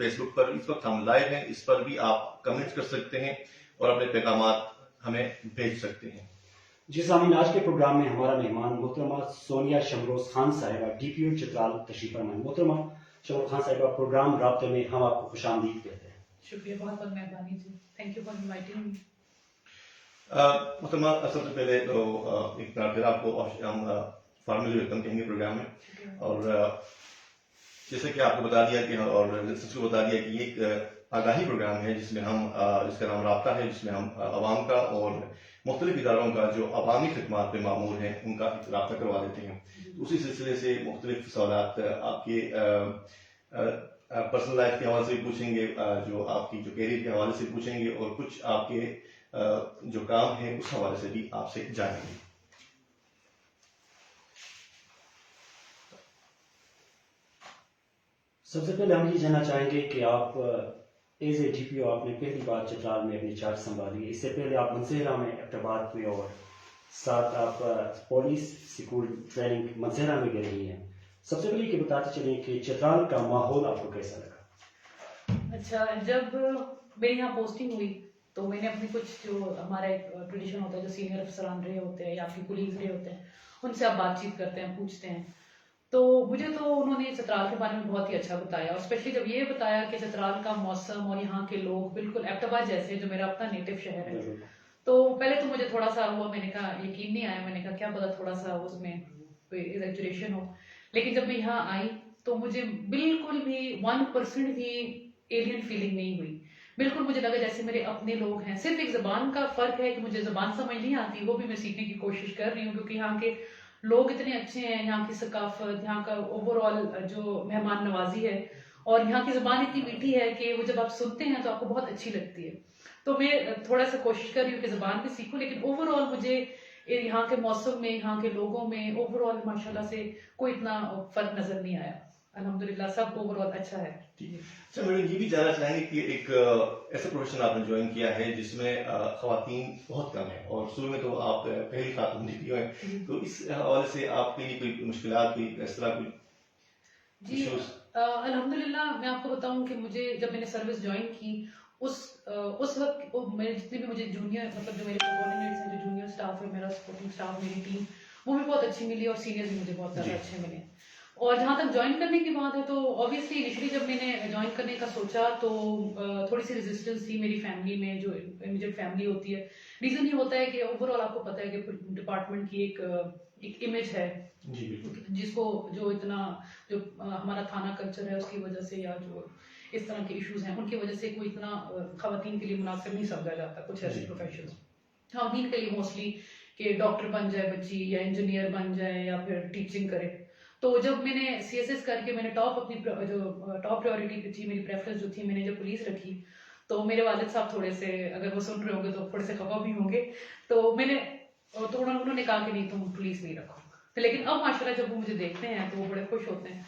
Face بک پر اس وقت ہم live ہیں, اس پر بھی آپ کمنٹ کر سکتے ہیں اور اپنے پیغامات ہمیں بھیج سکتے ہیں. جی سامعین, آج کے پروگرام میں ہمارا مہمان محترمہ سونیا شمروز خان صاحبہ DPO چترال تشریف فرمائیں. محترمہ شمروز خان صاحبہ, پروگرام رابطے میں ہم آپ کو خوش آمدید کہتے ہیں. شکریہ, بہت بہت مہربانی جی, thank you for inviting me. محترمہ, سب سے پہلے تو ایک بار پھر آپ کو ہم فارملی ویلکم کہیں گے پروگرام میں, اور جیسے کہ آپ کو بتا دیا کہ اور لسنرز کو بتا دیا کہ یہ ایک آگاہی پروگرام ہے جس میں ہم جس کا نام رابطہ ہے, جس میں ہم عوام کا اور مختلف اداروں کا جو عوامی خدمات پہ مامور ہیں ان کا رابطہ کروا دیتے ہیں. اسی سلسلے سے مختلف سوالات آپ کے پرسنل لائف کے حوالے سے بھی پوچھیں گے, جو آپ کی جو کیریئر کے حوالے سے پوچھیں گے, اور کچھ آپ کے جو کام ہے اس حوالے سے بھی آپ سے جانیں گے. سب سے پہلے ہم یہ جاننا چاہیں گے کہ آپ ایز اے DPO آپ نے پہلی بار چترال میں اپنی چارج سنبھالی. اس سے پہلے آپ منصیرہ میں ایبٹباد ہوئے اور ساتھ آپ پولیس سکول ٹریننگ منصیرہ میں گئے رہی ہیں. سب سے پہلے یہ بتاتے چلیں کہ چترال کا ماحول آپ کو کیسا لگا؟ اچھا, جب میری یہاں پوسٹنگ ہوئی تو میں نے اپنے کچھ جو ہمارا ایک ٹریڈیشن ہوتا ہے, جو سینئر افسران رہے ہوتے ہیں یا آپ کے کولیگز رہے ہوتے ہیں, ان سے آپ بات چیت کرتے ہیں, پوچھتے ہیں. تو مجھے تو انہوں نے چترال کے بارے میں بہت ہی اچھا بتایا, اور اسپیشلی جب یہ بتایا کہ چترال کا موسم اور یہاں کے لوگ بالکل ایبٹباد جیسے, جو میرا اپنا نیٹو شہر ہے. تو پہلے تو مجھے تھوڑا سا ہوا, میں نے کہا یقین نہیں آیا, میں نے کہا کیا پتا تھوڑا سا اس میں کوئی ایگزیجریشن ہو. لیکن جب میں یہاں آئی تو مجھے بالکل بھی 1% بھی ایلین فیلنگ نہیں ہوئی. بالکل مجھے لگا جیسے میرے اپنے لوگ ہیں. صرف ایک زبان کا فرق ہے کہ مجھے زبان سمجھ نہیں آتی, وہ بھی میں سیکھنے کی کوشش کر رہی ہوں, کیونکہ یہاں کے لوگ اتنے اچھے ہیں, یہاں کی ثقافت, یہاں کا اوور آل جو مہمان نوازی ہے, اور یہاں کی زبان اتنی میٹھی ہے کہ وہ جب آپ سنتے ہیں تو آپ کو بہت اچھی لگتی ہے. تو میں تھوڑا سا کوشش کر رہی ہوں کہ زبان بھی سیکھوں, لیکن اوور آل مجھے یہاں کے موسم میں, یہاں کے لوگوں میں اوور آل ماشاءاللہ سے کوئی اتنا فرق نظر نہیں آیا. الحمدللہ سب اوور آل اچھا ہے. اچھا, میڈم یہ بھی جاننا چاہیں گے کہ ایک ایسا پروفیشن آپ نے جوائن کیا ہے جس میں خواتین بہت کم ہیں, اور شروع میں تو آپ پہلی خاتون DPO ہیں, تو اس حوالے سے آپ کے لیے کوئی مشکلات, کوئی اس طرح کوئی ایشوز؟ الحمدللہ میں آپ کو بتاؤں کہ مجھے جب میں نے سروس جوائن کی اس وقت میرے جتنے بھی مجھے جونیئر, مطلب جو میرے کوآرڈینیٹرز ہیں, جو جونیئر اسٹاف ہے, میرا سپورٹنگ اسٹاف, میری ٹیم, وہ بھی بہت اچھی ملی, اور سینئرز بھی مجھے بہت زیادہ اچھے ملے. اور جہاں تک جوائن کرنے کی بات ہے تو اوبیسلی انیشلی جب میں نے جوائن کرنے کا سوچا تو تھوڑی سی ریزسٹنس تھی میری فیملی میں, جو امیجیٹ فیملی ہوتی ہے. ریزن یہ ہوتا ہے کہ اوور آل آپ کو پتہ ہے کہ ڈپارٹمنٹ کی ایک امیج ہے, جس کو جو اتنا جو ہمارا تھانہ کلچر ہے اس کی وجہ سے, یا جو اس طرح کے ایشوز ہیں ان کی وجہ سے کوئی اتنا خواتین کے لیے مناسب نہیں سمجھا جاتا. کچھ ایسے پروفیشنز خواتین کے لیے موسٹلی کہ ڈاکٹر بن جائے بچی, یا انجینئر بن جائے, یا پھر ٹیچنگ کرے. تو جب میں نے CSS کر کے میں نے اپنی جو ٹاپ پریورٹی تھی, میری پریفرنس جو تھی, میں نے جب پولیس رکھی, تو میرے والد صاحب تھوڑے سے, اگر وہ سن رہے ہوں گے تو تھوڑے سے خفا بھی ہوں گے, تو میں نے تو انہوں نے کہا کہ نہیں تم پولیس نہیں رکھو. لیکن اب ماشاءاللہ جب وہ مجھے دیکھتے ہیں تو وہ بڑے خوش ہوتے ہیں.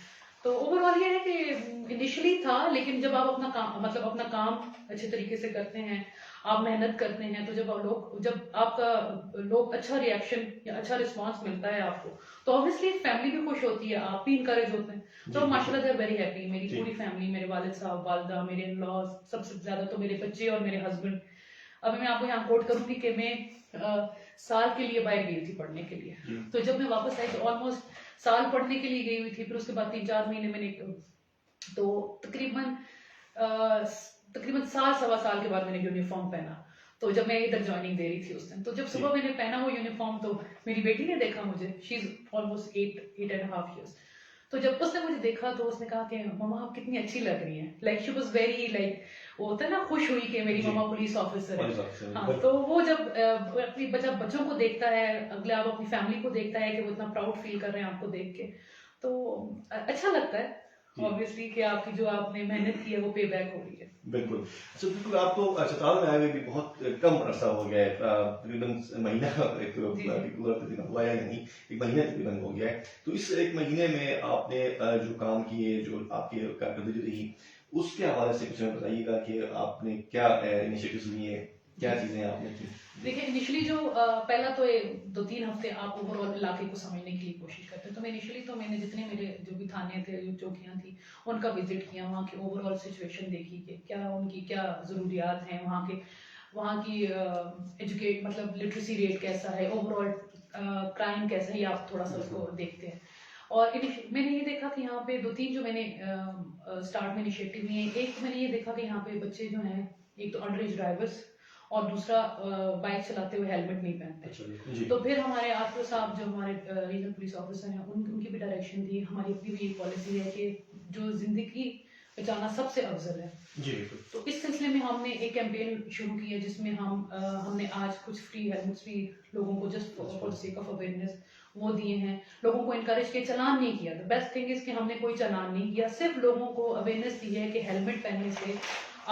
تو اوور آل یہ ہے کہ انیشلی تھا, لیکن جب آپ اپنا کام, مطلب اپنا کام اچھے طریقے سے کرتے ہیں, آپ محنت کرتے ہیں, تو جب آپ کا لوگ اچھا ریئیکشن یا اچھا رسپانس ملتا ہے آپ کو, تو obviously فیملی بھی خوش ہوتی ہے, آپ بھی انکریج ہوتے ہیں. تو ماشاءاللہ دے آر ویری ہیپی. میری پوری فیملی, میرے والد صاحب, والدہ, میرے ان لاز, سب سے زیادہ تو میرے بچے اور میرے ہسبینڈ. ابھی میں آپ کو یہاں کوٹ کروں گی کہ میں سال کے لیے باہر گئی تھی پڑھنے کے لیے, تو جب میں واپس آئی تو آلموسٹ سال پڑھنے کے لیے گئی ہوئی تھی. پھر اس کے بعد 3-4 مہینے میں نے, تو تقریباً سال سوا سال کے بعد میں نے یونیفارم پہنا. تو جب میں ادھر جوائننگ دے رہی تھی اس دن, تو جب صبح میں نے پہنا وہ یونیفارم, تو میری بیٹی نے دیکھا مجھے, شی از آلموسٹ 8.5 years. تو جب اس نے مجھے دیکھا تو اس نے کہا کہ مما آپ کتنی اچھی لگ رہی ہیں. Like she was very, like وہ ہوتا ہے نا, خوش ہوئی کہ میری مما پولیس آفیسر ہے. ہاں, تو وہ جب اپنی بچوں کو دیکھتا ہے, اگلے آپ اپنی فیملی کو دیکھتا ہے کہ وہ اتنا پراؤڈ فیل کر رہے ہیں آپ کو دیکھ کے, تو اچھا لگتا ہے obviously کہ آپ کی جو آپ نے محنت کی ہے وہ پے بیک ہو رہی ہے. بالکل. اچھا, بالکل آپ کو چترال میں آئے ہوئے بھی بہت کم عرصہ ہو گیا ہے, تقریباً مہینہ ہوا یا نہیں, 1 مہینہ تقریباً ہو گیا ہے. تو اس 1 مہینے میں آپ نے جو کام کیے, جو آپ کی کارکردگی رہی, اس کے حوالے سے کچھ ہمیں بتائیے گا کہ آپ نے کیا انیشیٹوز لیے, کیا چیزیں آپ نے کی؟ دیکھیں انیشلی جو پہلا تو 2-3 ہفتے آپ اوور آل علاقے کو سمجھنے کے لیے کوشش کرتے ہیں. تو میں انیشلی تو میں نے جتنے میرے جو بھی تھانے تھے جو چوکیاں تھیں ان کا وزٹ کیا, وہاں کی اوور آل سچویشن دیکھی کہ کیا ان کی کیا ضروریات ہیں, وہاں کی ایجوکیٹ مطلب لٹریسی ریٹ کیسا ہے, اوور آل کرائم کیسا ہے, یہ آپ تھوڑا سا اس کو دیکھتے ہیں. اور میں نے یہ دیکھا کہ یہاں پہ 2-3 جو میں نے اسٹارٹ میں انیشیٹو لیے, ایک میں نے یہ دیکھا کہ یہاں پہ بچے جو ہیں ایک تو انڈر ایج ڈرائیورس اور دوسرا بائک چلاتے ہوئے ہیلمٹ نہیں پہنتے. تو پھر ہمارے آرٹو صاحب جو ہمارے ریجنل پولیس آفیسر ہیں ان کی بھی ڈائریکشن تھی, ہماری اپنی بھی پالیسی ہے کہ جو زندگی بچانا سب سے افضل ہے. جی بالکل. تو اس سلسلے میں ہم نے ایک کیمپین شروع کی ہے جس میں ہم نے آج کچھ فری ہیلمٹس بھی لوگوں کو just for the sake of awareness وہ دیے ہیں. لوگوں کو انکریج کیا, چلان نہیں کیا. دا بیسٹ تھنگ از کہ ہم نے کوئی چلان نہیں کیا, صرف لوگوں کو اویئرنیس دی ہے کہ ہیلمٹ پہننے سے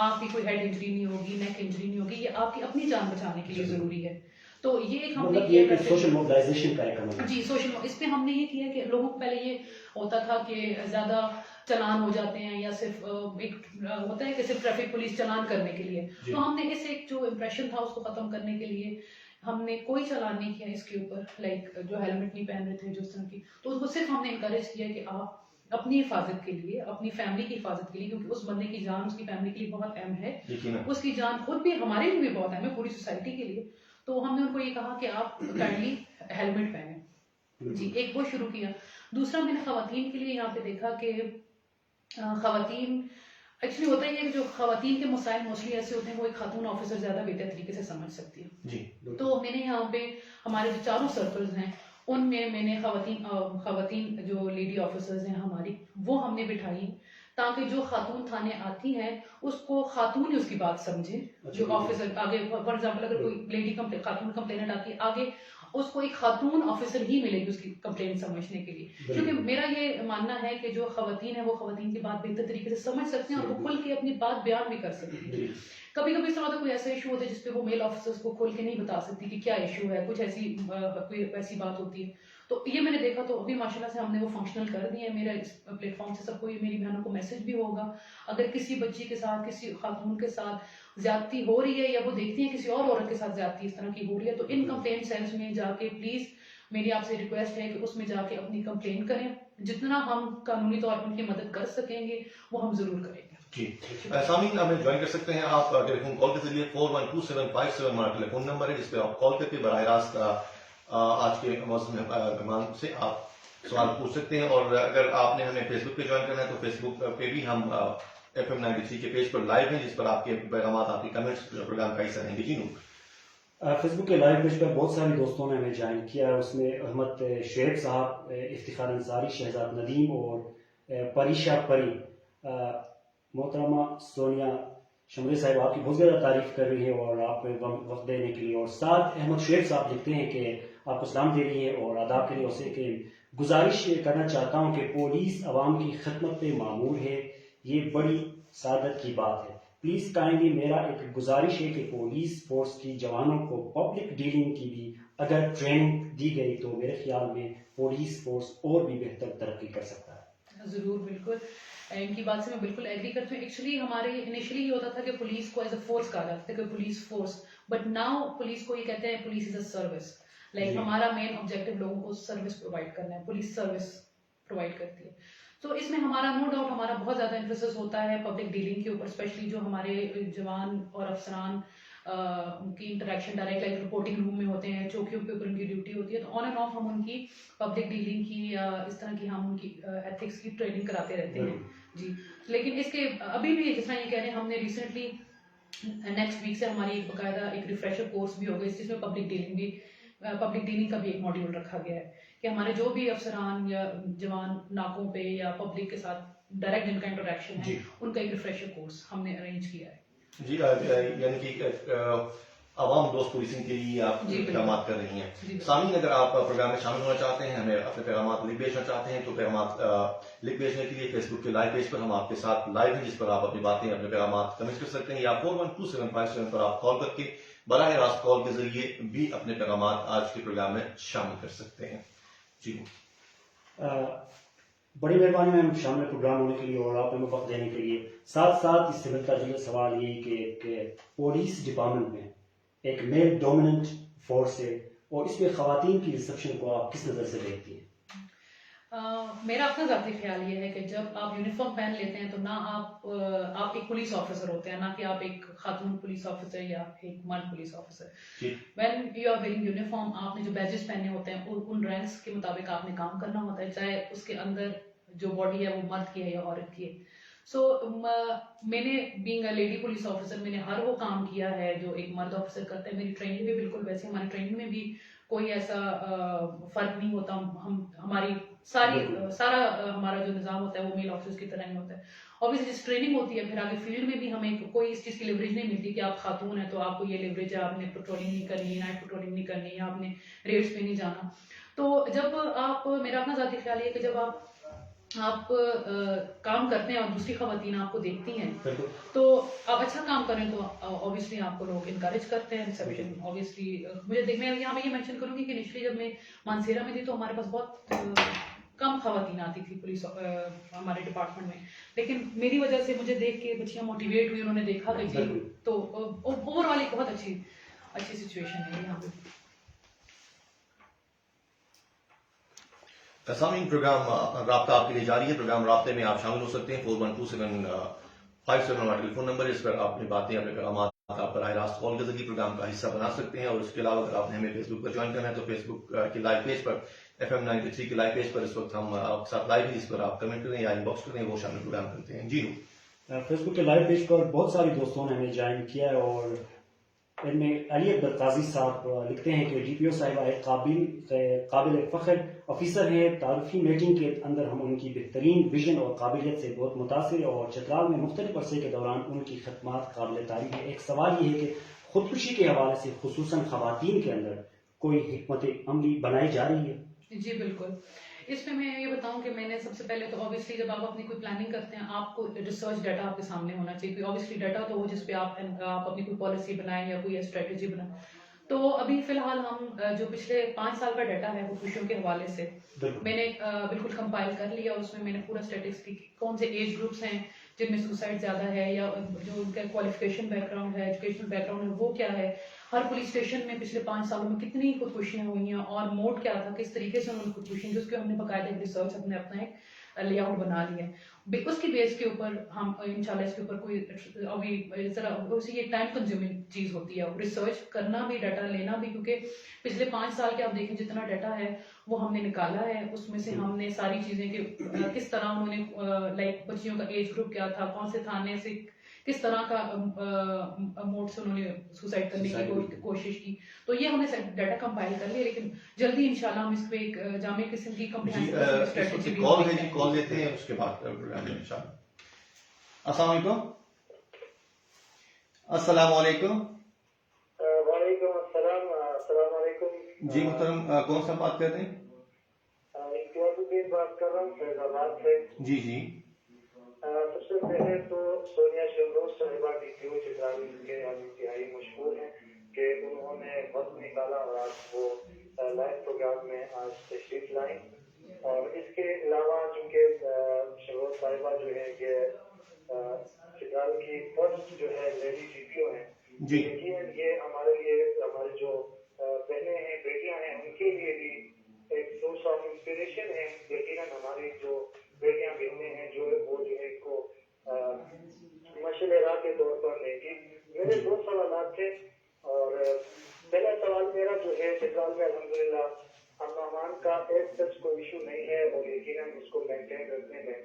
آپ کی کوئی ہیڈ انجری نہیں ہوگی, نیک انجری نہیں ہوگی, یہ آپ کی اپنی جان بچانے کے لیے ضروری ہے. تو یہ ایک ہم نے کیا سوشل موبلائزیشن کا ایک جی سوشل اس پہ ہم نے یہ کیا کہ لوگوں کو پہلے یہ ہوتا تھا کہ زیادہ چلان ہو جاتے ہیں یا صرف ایک ہوتا ہے کہ صرف ٹریفک پولیس چلان کرنے کے لیے. تو ہم نے اس ایک جو امپریشن تھا اس کو ختم کرنے کے لیے ہم نے کوئی چلان نہیں کیا اس کے اوپر, لائک جو ہیلمٹ نہیں پہن رہے تھے جو اس طرح کی. تو اس کو صرف ہم نے انکریج کیا کہ آپ اپنی حفاظت کے لیے, اپنی فیملی کی حفاظت کے لیے, کیونکہ اس بندے کی جان اس کی فیملی کے لیے بہت اہم ہے, اس کی جان خود بھی ہمارے لیے بھی بہت اہم ہے, پوری سوسائٹی کے لیے. تو ہم نے ان کو یہ کہا کہ آپ کائنڈلی ہیلمٹ پہنیں. جی ایک وہ شروع کیا. دوسرا میں نے خواتین کے لیے یہاں پہ دیکھا کہ خواتین ایکچولی ہوتا ہی ہے کہ جو خواتین کے مسائل موسٹلی ایسے ہوتے ہیں وہ ایک خاتون آفیسر زیادہ بہتر طریقے سے سمجھ سکتی ہے. تو میں نے یہاں پہ ہمارے جو چاروں سرکلز ہیں ان میں نے خواتین جو لیڈی آفیسرز ہیں ہماری وہ ہم نے بٹھائی تاکہ جو خاتون تھانے آتی ہیں اس کو خاتون ہی اس کی بات سمجھے. جو آفیسر آگے فار ایگزامپل اگر کوئی لیڈی خاتون کمپلینٹ آتی ہے آگے اس کو ایک خاتون آفیسر ہی ملے گی اس کی کمپلینٹ سمجھنے کے لیے. کیونکہ میرا یہ ماننا ہے کہ جو خواتین ہیں وہ خواتین کی بات بہتر طریقے سے سمجھ سکتے ہیں اور وہ کھل کے اپنی بات بیان بھی کر سکتی ہیں. کبھی کبھی اس طرح کوئی ایسا ایشو ہوتا ہے جس پہ وہ میل آفیسرز کو کھول کے نہیں بتا سکتی کہ کیا ایشو ہے, کچھ ایسی بات ہوتی ہے. تو یہ میں نے دیکھا تو ابھی ماشاءاللہ سے ہم نے وہ فنکشنل کر دیے ہیں. میرا اس پلیٹ فارم سے سب کو میری بہنوں کو میسج بھی ہوگا, اگر کسی بچی کے ساتھ کسی خاتون کے ساتھ زیادتی ہو رہی ہے یا وہ دیکھتی ہیں کسی اور عورت کے ساتھ زیادتی اس طرح کی ہو رہی ہے تو ان کمپلینٹ سیلز میں جا کے پلیز میری آپ سے ریکویسٹ ہے کہ اس میں جا کے اپنی کمپلین کریں. جتنا ہم قانونی طور پر ان کی مدد کر سکیں گے وہ ہم ضرور کریں گے. جی سامعین ہمیں جوائن کر سکتے ہیں آپ ٹیلی فون کال کے ذریعے 412757 ہمارا ٹیلی فون نمبر ہے جس پہ آپ کال کر کے براہ راست آج کے موسم مہمان سے آپ سوال پوچھ سکتے ہیں. اور اگر آپ نے ہمیں فیس بک پہ جوائن کرنا ہے تو فیس بک پہ بھی ہم FM93 کے پیج پر لائیو ہیں جس پر آپ کے پیغامات آپ کے کمنٹس پروگرام کا حصہ رہیں گے. جی نور فیس بک کے لائیو پیج پر بہت سارے دوستوں نے ہمیں جوائن کیا ہے. اس میں احمد شعیب صاحب, افتخار انصاری, شہزاد ندیم اور پریشا پری, محترمہ سونیا شمری صاحب آپ کی بہت زیادہ تعریف کر رہی ہے اور آپ وقت دینے کے لیے. اور ساتھ احمد شعیب صاحب لکھتے ہیں کہ آپ کو سلام دے رہی ہے اور آداب کے لیے اسے کہ گزارش کرنا چاہتا ہوں کہ پولیس عوام کی خدمت پہ معمور ہے, یہ بڑی سعادت کی بات ہے. پلیز کائنڈلی میرا ایک گزارش ہے کہ پولیس فورس کی جوانوں کو پبلک ڈیلنگ کی بھی اگر ٹریننگ دی گئی تو میرے خیال میں پولیس فورس اور بھی بہتر ترقی کر سکتا ہے. ضرور, بالکل ان کی بات سے میں بالکل ایگری کرتی ہوں. ایکچولی ہمارے انیشلی یہ ہوتا تھا کہ پولیس کو ایز اے فورس کہا جاتا تھا کہ police force, but now police کو یہ کہتے ہیں police is a service. Like ہمارا مین آبجیکٹو لوگوں کو سروس پرووائڈ کرنا ہے, پولیس سروس پرووائڈ کرتی ہے. تو اس میں ہمارا نو ڈاؤٹ ہمارا بہت زیادہ امفیسس ہوتا ہے پبلک ڈیلنگ کے اوپر, اسپیشلی جو ہمارے جوان اور افسران کی انٹریکشن ڈائریکٹ لائک رپورٹنگ روم میں ہوتے ہیں, چوکیوں کے اوپر ان کی ڈیوٹی ہوتی ہے. تو آن اینڈ آف ہم ان کی پبلک ڈیلنگ کی یا اس طرح کی ہم ان کی ایتھکس کی ٹریننگ کراتے رہتے ہیں. جی لیکن اس کے ابھی بھی جس طرح یہ کہہ رہے ہیں ہم نے ریسنٹلی نیکسٹ ویک سے ہماری ایک باقاعدہ ایک ریفریشر کورس بھی ہوگا جس میں پبلک ڈیلنگ کا بھی ایک ماڈیول رکھا گیا ہے کہ ہمارے جو بھی افسران یا جوان ناکوں پہ یا پبلک کے ساتھ ڈائریکٹ جن کا انٹریکشن ہے ان کا ایک ریفریشر کورس ہم نے ارینج کیا ہے. جی یعنی کہ عوام دوست پولیسنگ کے لیے آپ پیغامات کر رہی ہیں. سامعین اگر آپ پروگرام میں شامل ہونا چاہتے ہیں, ہمیں اپنے پیغامات لکھ بھیجنا چاہتے ہیں تو پیغامات لکھ بھیجنے کے لیے فیس بک کے لائیو پیج پر ہم آپ کے ساتھ لائیو ہیں جس پر آپ اپنی باتیں اپنے پیغامات کمنٹ کر سکتے ہیں, یا 412757 پر آپ کال کر کے براہ راست کال کے ذریعے بھی اپنے پیغامات آج کے پروگرام میں شامل کر سکتے ہیں. جی بڑی مہربانی میم شامل پروگرام ہونے کے لیے اور آپ ہمیں وقت دینے کے لیے. ساتھ ساتھ اس سے ملتا جلتا سوال یہ کہ پولیس ڈپارٹمنٹ میں ایک میل ڈومیننٹ فورس ہے, اور اس میں خواتین کی ریسیپشن کو آپ کس نظر سے دیکھتی ہیں؟ میرا اپنا ذاتی خیال یہ ہے کہ جب آپ یونیفارم پہن لیتے ہیں تو نہ آپ ایک پولیس آفیسر ہوتے ہیں, نہ کہ آپ ایک خاتون پولیس آفیسر یا ایک مرد police officer. When you are wearing uniform, آپ نے جو بیجز پہنے ہوتے ہیں ان رینکس کے مطابق آپ نے کام کرنا ہوتا ہے, چاہے اس کے اندر جو باڈی ہے وہ مرد کی ہے یا عورت کی ہے. سو میں نے being a lady police officer میں نے ہر وہ کام کیا ہے جو ایک مرد آفیسر کرتا ہے. میری ٹریننگ بھی بالکل ویسے, ہماری ٹریننگ میں بھی کوئی ایسا فرق نہیں ہوتا. ہماری سارا ہمارا جو نظام ہوتا ہے وہ میل آفیسرز کی طرح ہی ہوتا ہے. obviously جس ٹریننگ ہوتی ہے پھر آگے فیلڈ میں بھی ہمیں کوئی اس چیز کی لیوریج نہیں ملتی کہ آپ خاتون ہیں تو آپ کو یہ لیوریج ہے, آپ نے پیٹرولنگ نہیں کرنی, نائٹ پیٹرولنگ نہیں کرنی, یا آپ نے ریڈس پہ نہیں جانا. تو جب آپ, میرا اپنا ذاتی خیال یہ ہے کہ جب آپ کام کرتے ہیں اور دوسری خواتین آپ کو دیکھتی ہیں تو آپ اچھا کام کریں تو obviously آپ کو لوگ انکریج کرتے ہیں. ریسیپشن obviously مجھے میں یہاں پہ یہ مینشن کروں گی کہ انیشلی جب میں مانسیرا میں تھی تو ہمارے پاس بہت کم خواتین آتی تھی پولیس ہمارے ڈپارٹمنٹ میں, لیکن میری وجہ سے مجھے دیکھ کے بچیاں موٹیویٹ ہوئی, انہوں نے دیکھا کہ جی, تو اوور آل ایک بہت اچھی سچویشن ہے یہاں پہ. سامعین, پروگرام رابطہ آپ کے لیے جاری ہے. پروگرام رابطے میں آپ شامل ہو سکتے ہیں. 412757 ہمارا ٹیلیفون نمبر ہے, اس پر آپ اپنی باتیں, اپنے پیغامات آپ براہ راست کال کے ذریعے پروگرام کا حصہ بنا سکتے ہیں. اور اس کے علاوہ اگر آپ نے ہمیں فیس بک پر جوائن کرنا ہے تو فیس بک کے لائیو پیج پر FM 93 کے لائیو پیج پر اس وقت ہم آپ کے ساتھ لائیو ہیں, جس پر آپ کمنٹ کریں یا ان باکس کریں, وہ شامل پروگرام کرتے ہیں. جی فیس بک کے لائیو پیج پر بہت سارے دوستوں نے ہمیں جوائن کیا ہے, اور ان میں علی اکبر قاضی صاحب لکھتے ہیں کہ ڈی پی او صاحبہ ایک قابل فخر آفیسر ہیں. تعارفی میٹنگ کے اندر ہم ان کی بہترین ویژن اور قابلیت سے بہت متاثر ہیں, اور چترال میں مختلف عرصے کے دوران ان کی خدمات قابل تعریف ہے. ایک سوال یہ ہے کہ خودکشی کے حوالے سے خصوصاً خواتین کے اندر کوئی حکمت عملی بنائی جا رہی ہے؟ جی بالکل. اس میں یہ بتاؤں کہ میں نے سب سے پہلے تو obviously جب آپ اپنی کوئی پلاننگ کرتے ہیں آپ کو ریسرچ ڈیٹا آپ کے سامنے ہونا چاہیے. کوئی obviously ڈیٹا تو ہو جس پہ آپ اپنی کوئی پالیسی بنائیں یا کوئی اسٹریٹجی بنائیں. تو ابھی فی الحال ہم جو پچھلے 5 سال کا ڈیٹا ہے خودکشیوں کے حوالے سے میں نے بالکل کمپائل کر لیا. اس میں نے پورا اسٹیٹسٹک کون سے ایج گروپس ہیں جن میں سوسائڈ زیادہ ہے, یا جو ان کا کوالیفیکیشن بیک گراؤنڈ ہے, ایجوکیشنل بیک گراؤنڈ ہے وہ کیا ہے, ہر پولیس اسٹیشن میں پچھلے 5 سالوں میں کتنی خودکشیاں ہوئی ہیں اور موڈ کیا تھا, کس طریقے سے انہوں نے خودکشی, جس کے ہم نے باقاعدہ ریسرچ اپنا ایک لے آؤٹ بنا لی ہے. اس کی بیس کے اوپر ہم انشاءاللہ اس کے اوپر کوئی ابھی ذرا اسی ایک ٹائم کنزیومنگ چیز ہوتی ہے ریسرچ کرنا بھی, ڈیٹا لینا بھی, کیونکہ پچھلے 5 سال کے آپ دیکھیں جتنا ڈیٹا ہے وہ ہم نے نکالا ہے. اس میں سے ہم نے ساری چیزیں کہ کس طرح انہوں نے لائک بچیوں کا ایج گروپ کیا تھا, کون سے تھانے سے کس طرح کا موڈ سے انہوں نے سوسائڈ کرنے کی کوشش کی. تو یہ ہم نے ڈیٹا کمپائل کر لیا, لیکن جلدی انشاءاللہ ہم اس پہ ایک جامع قسم کی اسٹریٹجی کال ہے, کال لیتے ہیں اس کے بعد پروگرام میں انشاءاللہ. السلام علیکم. السلام علیکم. وعلیکم السلام. السلام علیکم. جی محترم, کون سا بات کرتے ہیں؟ امتیاز الدین بات کر رہا ہوں فیض آباد سے. جی جی. سب سے پہلے تو سونیا شمروز صاحبہ ڈی پی او چترال کے ہم انتہائی مشہور ہیں کہ انہوں نے وقت نکالا اور آج وہ لائیو پروگرام میں آج تشریف لائیں. اور اس کے علاوہ چونکہ شمروز صاحبہ جو ہے یہ چترال کی فرسٹ جو ہے لیڈی ڈی پی او ہیں, یقیناً یہ ہمارے لیے, ہمارے جو بہنیں ہیں, بیٹیاں ہیں, ان کے لیے بھی ایک سورس آف انسپریشن ہے. یقیناً ہماری جو بیٹیاں بہنیں ہیں جو وہ جو ہے کو مشعل راہ کے طور پر لیں گی. میرے 2 سوالات تھے, اور پہلا سوال میرا جو ہے چترال میں الحمدللہ امن و امان کا ایک سچ کوئی ایشو نہیں ہے, اور یقیناً اس کو مینٹین رکھنے میں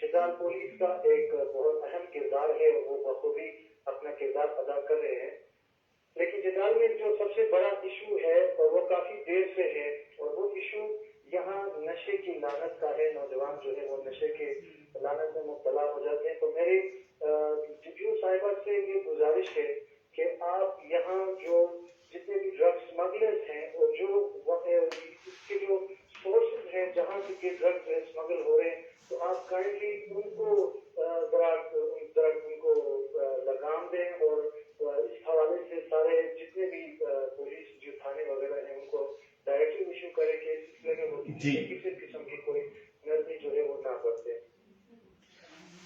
چترال پولیس کا ایک بہت اہم کردار ہے, اور وہ بخوبی اپنا کردار ادا کر رہے ہیں. لیکن چترال میں جو سب سے بڑا ایشو ہے اور وہ کافی دیر سے ہے, اور وہ ایشو یہاں نشے کی لعنت کا ہے. نوجوان جو ہے وہ نشے کے لعنت میں مبتلا ہو جاتے ہیں. تو میری ڈی پی او صاحبہ سے یہ گزارش ہے کہ آپ یہاں جو جتنے بھی ڈرگ اسمگلرز ہیں اور جو اس کے جو سورسز ہیں جہاں سے یہ ڈرگ اسمگل ہو رہے ہیں, تو آپ کائنڈلی ان کو ذرا ان کو لگام دیں, اور اس حوالے سے سارے جتنے بھی پولیس جو تھانے وغیرہ ہیں ان کو ڈائریکٹلی ایشو کرے کہ اس سلسلے میں وہ کسی قسم کی کوئی نرمی جو ہے وہ نہ کرتے.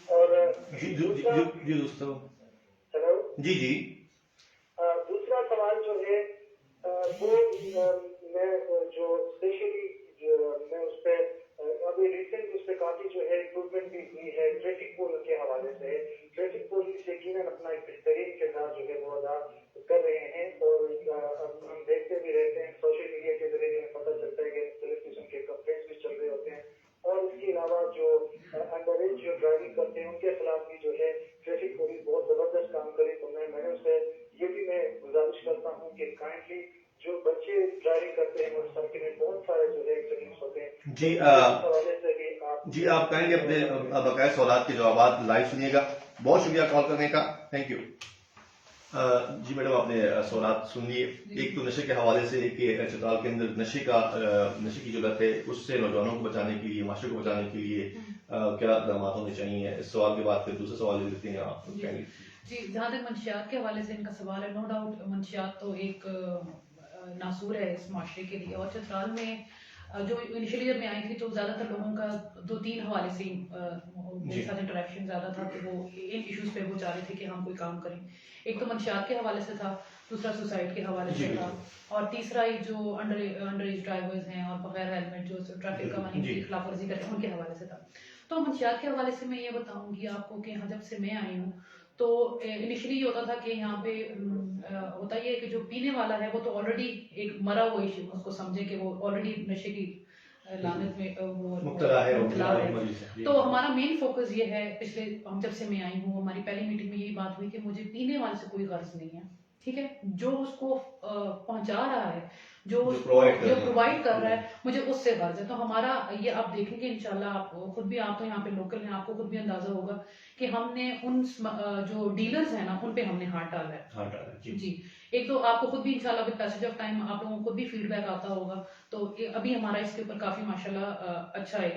اور جی دوستو, ہیلو جی جی, دوسرا سوال جو وہ میں جو اسپیشلی میں اس پہ ابھی ریسنٹ اس پہ کافی جو ہے امپروومنٹ بھی ہوئی ہے ٹریفک پولیس کے حوالے سے. ٹریفک پولیس یقیناً اپنا ایک بہترین کردار جو ہے وہ ادا کر رہے ہیں, اور ہم دیکھتے بھی رہتے ہیں سوشل میڈیا کے ذریعے ہمیں پتہ چلتا ہے کہ مختلف قسم کے کمپلینٹس بھی چل رہے ہوتے ہیں. اور اس کے علاوہ جو انڈر ایج جو ڈرائیونگ کرتے ہیں ان کے خلاف بھی جو ہے ٹریفک پولیس بہت زبردست کام کرے. تو میں نے اس سے یہ بھی میں گزارش کرتا ہوں کہ کائنڈلی جو بچے ڈرائیونگ کرتے ہیں موٹر سائیکل میں بہت سارے جو ہے ایکسیڈنٹس ہوتے ہیں. جی اس حوالے سے بھی جی آپ کہیں گے اپنے بقایا سوالات کے جوابات لائیو سنیے گا. بہت شکریہ کال کرنے کا, تھینک یو. جی میڈم آپ نے سوالات سن لیے. ایک تو نشے کے حوالے سے کہ چترال کے اندر نشے کی جو لت ہے اس سے نوجوانوں کو بچانے کے لیے, معاشرے کو بچانے کے لیے کیا اقدامات ہونے چاہیے. اس سوال کے بعد پھر دوسرے سوال لے لیتے ہیں. آپ جی جہاں تک منشیات کے حوالے سے ان کا سوال ہے, نو ڈاؤٹ منشیات تو ایک ناسور ہے اس معاشرے کے لیے. اور چترال میں جو انیشلی جب میں آئی تھی تو زیادہ تر لوگوں کا 2-3 حوالے سے میرے ساتھ انٹریکشن زیادہ تھا کہ وہ ان ایشوز پہ وہ چاہ رہے تھے کہ ہم کوئی کام کریں. ایک تو منشیات کے حوالے سے تھا, دوسرا سوسائڈ کے حوالے سے تھا, اور تیسرا ہی جو انڈر ایج ڈرائیورز ہیں اور بغیر ہیلمٹ جو ٹریفک قوانین کی خلاف ورزی کرتے ہیں ان کے حوالے سے تھا. تو منشیات کے حوالے سے میں یہ بتاؤں گی آپ کو کہ جب سے میں آئی ہوں تو انیشلی یہ ہوتا تھا کہ یہاں پہ ہوتا یہ ہے کہ جو پینے والا ہے وہ تو آلریڈی ایک مرا ہوا ایشو اس کو سمجھے کہ وہ آلریڈی نشے کی لعنت میں وہ مبتلا ہے. تو ہمارا مین فوکس یہ ہے, پچھلے ہم جب سے میں آئی ہوں ہماری پہلی میٹنگ میں یہی بات ہوئی کہ مجھے پینے والے سے کوئی غرض نہیں ہے, ٹھیک ہے, جو اس کو پہنچا رہا ہے, جو پرووائڈ کر رہا ہے, مجھے اس سے غرض ہے. تو ہمارا یہ آپ دیکھیں گے انشاءاللہ, آپ خود بھی, آپ تو یہاں پہ لوکل ہیں, آپ کو خود بھی اندازہ ہوگا کہ ہم نے ان جو ڈیلرز ہیں نا ان پہ ہم نے ہاتھ ڈالا ہے. جی ایک تو آپ کو خود بھی انشاءاللہ ود پیسج آف ٹائم آپ لوگوں کو خود بھی فیڈ بیک آتا ہوگا. تو ابھی ہمارا اس کے اوپر کافی ماشاءاللہ اچھا ہے,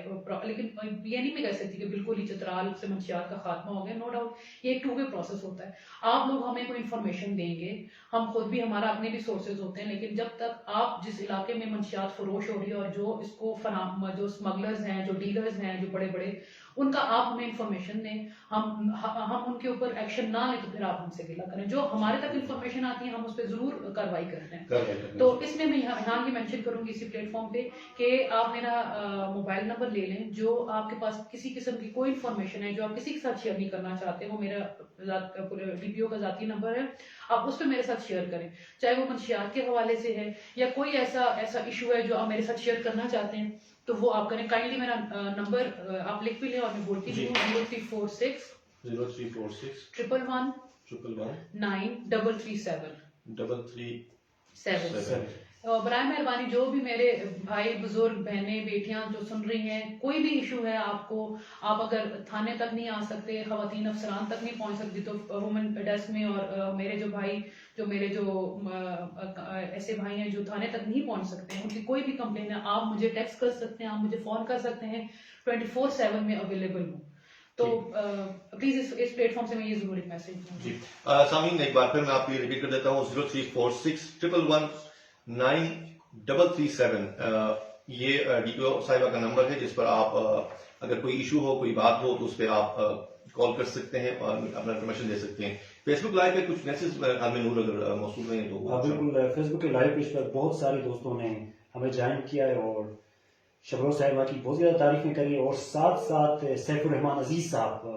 لیکن یہ نہیں میں کہہ سکتی کہ بالکل ہی چترال سے منشیات کا خاتمہ ہو گیا. نو ڈاؤٹ یہ ایک 2-way پروسیس ہوتا ہے. آپ لوگ ہمیں کوئی انفارمیشن دیں گے, ہم خود بھی, ہمارا اپنے بھی سورسز ہوتے ہیں, لیکن جب تک آپ جس علاقے میں منشیات فروش ہو رہی ہے اور جو اس کو جو اسمگلرز ہیں, جو ڈیلرز ہیں, جو بڑے بڑے, ان کا آپ ہمیں انفارمیشن دیں, ہم ان کے اوپر ایکشن نہ لیں تو پھر آپ ہم سے گلا کریں. جو ہمارے تک انفارمیشن آتی ہے ہم اس پہ ضرور کاروائی کرتے ہیں. تو اس میں یہاں یہ مینشن کروں گی اسی پلیٹ فارم پہ کہ آپ میرا موبائل نمبر لے لیں. جو آپ کے پاس کسی قسم کی کوئی انفارمیشن ہے جو آپ کسی کے ساتھ شیئر نہیں کرنا چاہتے, وہ میرا ڈی پی او کا ذاتی نمبر ہے, آپ اس پہ میرے ساتھ شیئر کریں, چاہے وہ منشیات کے حوالے سے ہے یا کوئی ایسا ایشو ہے جو آپ میرے ساتھ شیئر کرنا چاہتے ہیں تو وہ آپ کریں. کائنڈلی میرا نمبر آپ لکھ بھی لیں اور میں بولتی ہوں 0346 111 9337. برائے مہربانی جو بھی میرے بھائی بزرگ بہنیں بیٹیاں جو سن رہی ہیں, کوئی بھی ایشو ہے آپ کو, آپ اگر تھانے تک نہیں آ سکتے, خواتین افسران تک نہیں پہنچ سکتی, تو وومن ڈیسک میں, اور میرے جو بھائی میرے جو ایسے بھائی ہیں جو تھانے تک نہیں پہنچ سکتے ہیں, ان کی کوئی بھی کمپلین ہے آپ مجھے ٹیکسٹ کر سکتے ہیں, آپ مجھے فون کر سکتے ہیں, 24/7 میں اویلیبل ہوں. تو پلیز اس پلیٹ فارم سے میں یہ ضرور ایک میسج دوں. جی سامعین ایک بار پھر میں آپ کو یہ ریپیٹ کر دیتا ہوں, 0346 111 9337 یہ ڈی پی او صاحبہ کا نمبر ہے جس پر آپ اگر کوئی ایشو ہو, کوئی بات ہو تو اس پہ آپ کال کر سکتے ہیں اور اپنا انفارمیشن دے سکتے ہیں. فیس بک لائیو پہ کچھ میسج میں نور اگر موصول ہیں تو بالکل, فیس بک کے لائیو پیج پر بہت سارے دوستوں نے ہمیں جوائن کیا ہے اور شبروز صاحبہ کی بہت زیادہ تعریفیں کری, اور ساتھ ساتھ سیف الرحمان عزیز صاحب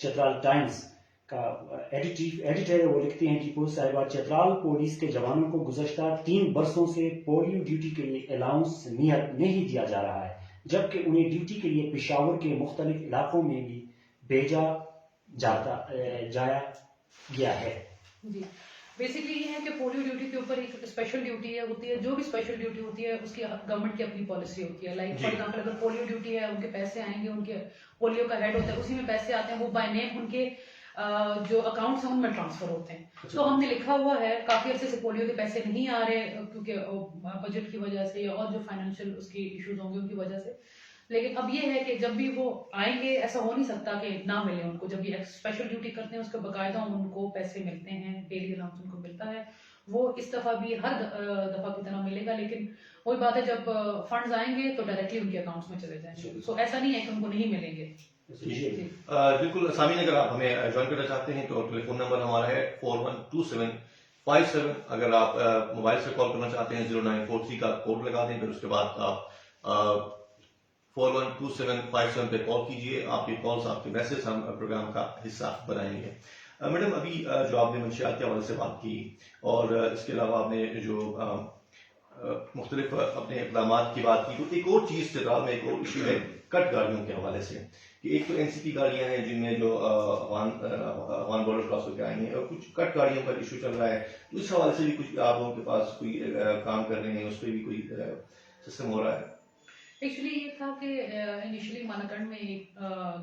چترال ٹائمز کا ایڈیٹر ہے, وہ لکھتے ہیں ٹیپو صاحبہ چترال پولیس کے جوانوں کو گزشتہ 3 برسوں سے پولیو ڈیوٹی کے لیے الاؤنس نہیں دیا جا رہا ہے, جبکہ انہیں ڈیوٹی کے لیے پشاور کے مختلف علاقوں میں بھی بھیجا جایا گیا ہے. جی بیسکلی یہ ہے کہ پولیو ڈیوٹی کے اوپر ایک اسپیشل ڈیوٹی ہوتی ہے, جو بھی اسپیشل ڈیوٹی ہوتی ہے اس کی گورنمنٹ کی اپنی پالیسی ہوتی ہے. لائک فار ایگزامپل اگر پولیو ڈیوٹی ہے, ان کے پیسے آئیں گے, ان کے پولیو کا ہیڈ ہوتا ہے اسی میں پیسے آتے ہیں, وہ بائی نیم ان کے جو اکاؤنٹس ہیں ان میں ٹرانسفر ہوتے ہیں. تو ہم نے لکھا ہوا ہے کافی عرصے سے پولیو کے پیسے نہیں آ رہے کیونکہ بجٹ کی وجہ سے اور جو فائنینشیل اس کی ایشوز ہوں گے ان کی وجہ سے, لیکن اب یہ ہے کہ جب بھی وہ آئیں گے ایسا ہو نہیں سکتا کہ نہ ملے ان کو. جب یہ اسپیشل ڈیوٹی کرتے ہیں اس کا باقاعدہ ان کو پیسے ملتے ہیں, ڈیلی الاؤنس ان کو ملتا ہے, وہ اس دفعہ بھی ہر دفعہ کی طرح ملے گا, لیکن وہی بات ہے جب فنڈز آئیں گے تو ڈائریکٹلی ان کے اکاؤنٹس میں چلے جائیں گے. سو ایسا نہیں ہے کہ ان کو نہیں ملیں گے. بالکل سامعین اگر آپ ہمیں جوائن کرنا چاہتے ہیں تو ٹیلی فون نمبر ہمارا ہے 4127 57 اگر آپ موبائل سے کال کرنا چاہتے ہیں 0943 کا کوڈ لگا دیں, پھر اس کے بعد آپ 412757 پہ کال کیجیے. آپ کی کالز, آپ کے میسج ہم پروگرام کا حصہ بنائیں گے. میڈم, ابھی جو آپ نے منشیات کے حوالے سے بات کی اور اس کے علاوہ آپ نے جو مختلف اپنے اقدامات کی بات کی, تو ایک اور چیز چترال میں ایک اور ایشو ہے کٹ گاڑیوں کے حوالے سے, کہ ایک تو NCP گاڑیاں ہیں جن میں جو افغان بارڈر کراس ہو کے آئی ہیں, اور کچھ کٹ گاڑیوں کا ایشو چل رہا ہے. تو اس حوالے سے بھی کچھ آپ لوگوں کے پاس کوئی کام کر رہے ہیں, اس پہ بھی کوئی سسٹم ہو رہا ہے؟ ایکچولی یہ تھا کہ انیشلی ماناکنڈ میں ایک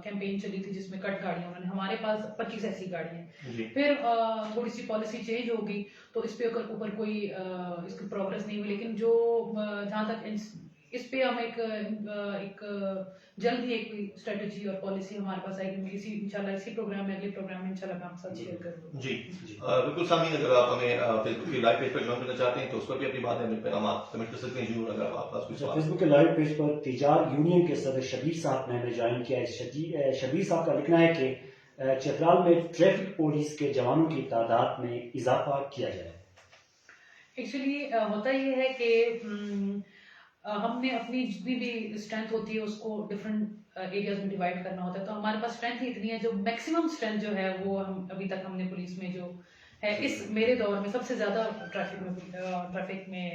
کیمپین چلی تھی جس میں کٹ گاڑیاں, انہوں نے ہمارے پاس 25 ایسی گاڑیاں ہیں. پھر تھوڑی سی پالیسی چینج ہو گئی تو اس پہ اوپر کوئی اس کی پروگرس نہیں ہوئی. لیکن جو جہاں تک اس پہ ہم ایک جلد ہی ایک اسٹریٹجی اور پالیسی ہمارے پاس آئے گی. اسی انشاءاللہ اسی پروگرام میں, اگلے پروگرام میں انشاءاللہ میں آپ کے ساتھ شیئر کروں گی. جی بالکل. سامعین, اگر آپ ہمیں فیس بک کے لائیو پیج پر جوائن کرنا چاہتے ہیں تو اس پر بھی اپنی باتیں ہمیں پیغامات کمنٹ کر سکتے ہیں ضرور, اگر آپ پاس کوئی سوال. فیس بک کے لائیو پیج پر تجار یونین کے صدر شبیر صاحب نے ہمیں جوائن کیا ہے. شبیر صاحب کا لکھنا ہے کہ چترال میں ٹریفک پولیس کے جوانوں کی تعداد میں اضافہ کیا جائے. ایکچولی ہوتا یہ ہے کہ ہم نے اپنی جتنی بھی اسٹرینتھ ہوتی ہے اس کو ڈفرینٹ ایریاز میں ڈیوائڈ کرنا ہوتا ہے. تو ہمارے پاس اسٹرینتھ ہی اتنی ہے, جو میکسیمم اسٹرینتھ جو ہے وہ ابھی تک ہم نے پولیس میں جو ہے اس میرے دور میں سب سے زیادہ ٹریفک میں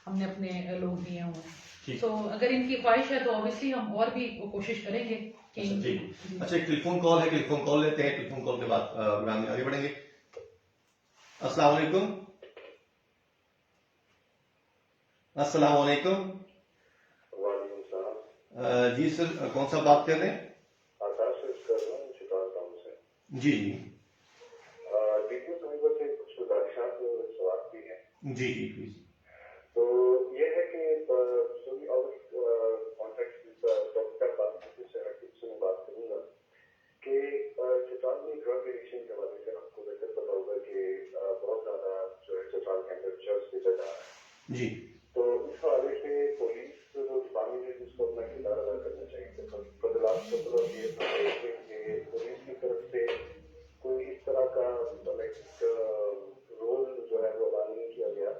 ہم نے اپنے لوگ دیے ہوئے ہیں. تو اگر ان کی خواہش ہے تو اوبیسلی ہم اور بھی کوشش کریں گے. اچھا, ایک ٹیلی فون کال ہے, ٹیلی فون کال لیتے ہیں. ٹیلی فون کال کے بعد پروگرام میں آگے بڑھیں گے. السلام علیکم. السلام علیکم. وعلیکم السلام. جی سر, کون سا بات کر رہے ہیں؟ آکاش کر رہا ہوں چترال ٹاؤن سے. جی ڈیٹیل صاحبہ سے کچھ گزارشات اور سوال بھی ہیں. جی پلیز. تو یہ ہے کہ سبھی اور کانٹیکٹ ٹاپک بات سے میں بات کروں گا کہ چترال میں ڈرگ ایڈکشن کے حوالے سے آپ کو بہتر پتا ہوگا کہ بہت زیادہ جو ہے چترال کے اندر ڈرگس بیچا جا رہا ہے. جی. تو اس حوالے سے پولیس جو ڈپارٹمنٹ ہے جس کو اپنا کردار ادا کرنا چاہیے. بدلاؤ کا مطلب یہ تھا کہ پولیس کی طرف سے کوئی اس طرح کا رول جو ہے وہ ادا نہیں کیا گیا,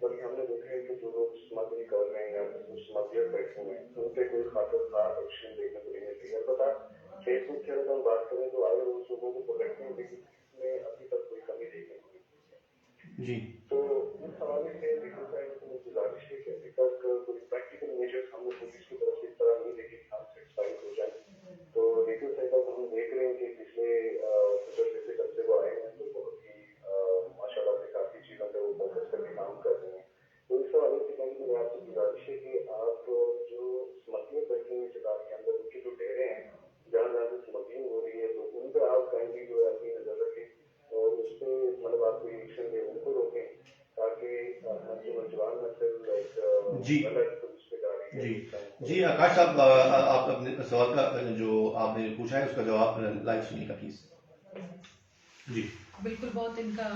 بلکہ ہم نے دیکھا ہے کہ جو لوگ اسمگلنگ کر رہے ہیں یا جو اسمگلر بیٹھے ہوئے ہیں ان پہ کوئی خاطر خواہ ایکشن دیکھنے کو نہیں ملتی. البتہ فیس بک کے اگر ہم بات کریں تو آئے روز لوگوں کو پکڑتے ہیں, لیکن اس میں ابھی تک کوئی کمی دیکھنے کو نہیں ملتی. جی. تو اس حوالے سے لیگل سائڈ سے گزارش ہے کہ ابھی تک کوئی پریکٹیکل میجرز ہم نے پولیس کی طرف سے اس طرح نہیں دیکھے کہ ہم سیٹسفائی ہو جائیں. تو لیگل سائڈ پر ہم دیکھ رہے ہیں کہ پچھلے جیسے کب سے وہ آئے ہیں تو بہت ہی ماشاء اللہ سے کافی چیزوں پہ وہ فوکس کر کے کام کر رہے ہیں. تو اس حوالے سے کہیں میں آپ سے گزارش ہے کہ آپ جو اسمگلر بیٹھے ہیں چترال کے اندر ان کے جو ڈیرے ہیں جہاں جہاں سے اسمگلنگ ہو رہی ہے تو ان پہ آپ کائنڈلی جو ہے اپنی نظر رکھیں اور اس پہ مطلب آپ کوئی ایکشن لیں, ان کو روکیں تاکہ جو نوجوان نسل ایک غلط اس پہ جا رہی ہے. جی آکاش صاحب, آپ اپنے سوال کا جو آپ نے پوچھا ہے اس کا جواب لائیو سنیے گا پلیز. جی بالکل. بہت ان کا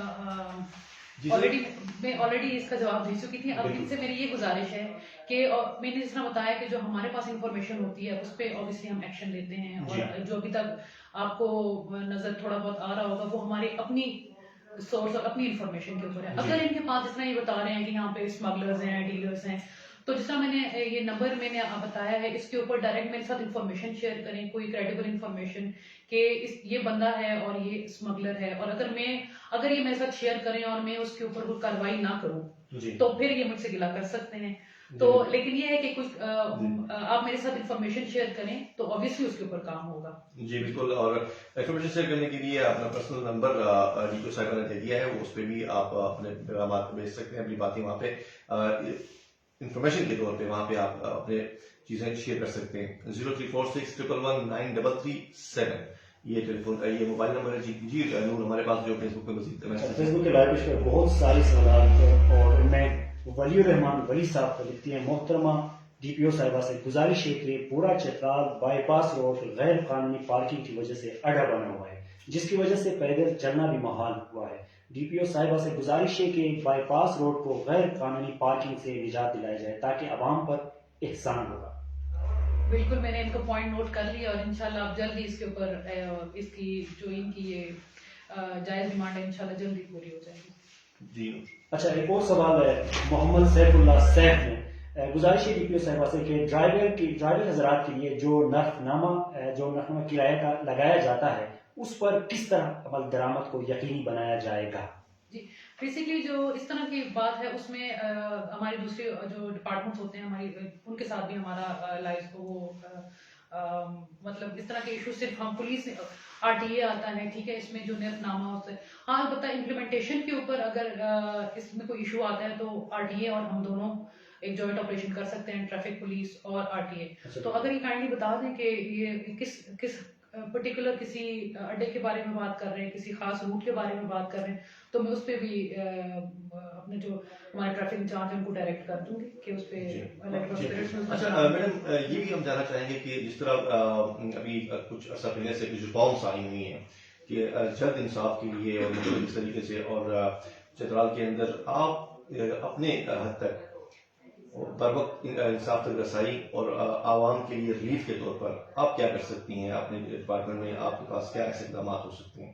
جی آلریڈی اس کا جواب دے چکی تھی. اب ان سے میری یہ گزارش ہے کہ میں نے جس طرح بتایا کہ جو ہمارے پاس انفارمیشن ہوتی ہے اس پہ اوبیسلی ہم ایکشن لیتے ہیں, اور جو ابھی تک آپ کو نظر تھوڑا بہت آ رہا ہوگا وہ ہماری اپنی سورس اور اپنی انفارمیشن کے اوپر ہے. اگر ان کے پاس جس طرح یہ بتا رہے ہیں کہ یہاں پہ اسمگلرز ہیں, ڈیلرز ہیں, تو جس طرح میں نے یہ نمبر میں نے بتایا ہے اس کے اوپر ڈائریکٹ میرے ساتھ انفارمیشن شیئر کریں, کوئی کریڈیبل انفارمیشن کہ یہ بندہ ہے اور یہ اسمگلر ہے, اور اگر یہ میرے ساتھ شیئر کریں اور میں اس کے اوپر کوئی کارروائی نہ کروں تو پھر یہ مجھ سے گلا کر سکتے ہیں. تو لیکن یہ ہے کہ کچھ آپ میرے ساتھ انفارمیشن شیئر کریں تو obviously اس کے اوپر کام ہوگا. جی بالکل. اور انفارمیشن شیئر کرنے کے لیے اپنا پرسنل نمبر ڈیٹو صاحبہ نے دے دیا ہے, وہ اس پہ بھی آپ اپنے پیغامات بھیج سکتے ہیں, اپنی باتیں وہاں پہ انفارمیشن کے طور پہ وہاں پہ آپ اپنے چیزیں شیئر کر سکتے ہیں. 0346119337 یہ ٹیلی فون یہ موبائل نمبر ہے. جی نور, ہمارے پاس جو فیس بک پہ مزید فیس بک کے لائیو پیج پہ بہت ساری سوالات ہیں, اور ان میں ولی الرحمان ولی صاحب لکھتی ہیں, محترمہ ڈی پی او صاحبہ سے گزارش ہے کہ پورا چترال بائی پاس روڈ غیر قانونی پارکنگ کی وجہ سے اڈا بنا ہوا ہے, جس کی وجہ سے پیدل چلنا بھی محال ہوا ہے. ڈی پی او صاحبہ سے گزارش ہے کہ بائی پاس روڈ کو غیر قانونی پارکنگ سے نجات دلائی جائے تاکہ عوام پر احسان ہوگا. بالکل, میں نے ان کو پوائنٹ نوٹ کر لیا اور انشاءاللہ اب جلدی اس کے اوپر اس کی جو ان کی یہ جائز ڈیمانڈ ہے انشاءاللہ جلدی پوری ہو جائے گی. جی اچھا ایک اور سوال ہے محمد سیف اللہ سیف نے گزارش ہے ڈی پی او صاحبہ سے کہ ڈرائیور حضرات کے لیے جو نرخنامہ کرایہ کا لگایا جاتا ہے اس پر کس طرح عمل درآمد کو یقینی بنایا جائے گا؟ جی بیسکلی جو اس طرح کی بات ہے اس میں ہمارے دوسرے جو ڈپارٹمنٹس ہوتے ہیں ہماری ان کے ساتھ بھی ہمارا لائف کو وہ مطلب اس طرح کے ایشو صرف ہم پولیس آر ٹی اے آتا ہے ٹھیک ہے اس میں جو نرخ نامہ ہوتا ہے ہاں البتہ امپلیمنٹیشن کے اوپر اگر اس میں کوئی ایشو آتا ہے تو آر ٹی اے اور ہم دونوں ایک جوائنٹ آپریشن کر سکتے ہیں ٹریفک پولیس اور آر ٹی اے تو اگر یہ کائنڈلی بتا دیں کہ یہ کس پرٹیکولر کسی اڈے کے بارے میں بات کر رہے ہیں کسی خاص روٹ کے بارے میں بات کر رہے ہیں تو میں اس پہ بھی اپنے جو ہمارے ٹریفک انچارج ہیں ان کو ڈائریکٹ کر دوں گی کہ اس پہ اچھا میڈم یہ بھی ہم جاننا چاہیں گے کہ جس طرح ابھی کچھ عرصہ پہلے سے کچھ ریفارمس آئی ہوئی ہیں کہ جلد انصاف کے لیے اور اس طریقے سے اور چترال کے اندر آپ اپنے حد تک بر وقت انصاف تک رسائی اور عوام کے لیے ریلیف کے طور پر آپ کیا کر سکتی ہیں اپنے ڈپارٹمنٹ میں آپ کے پاس کیا ایسے اقدامات ہو سکتے ہیں؟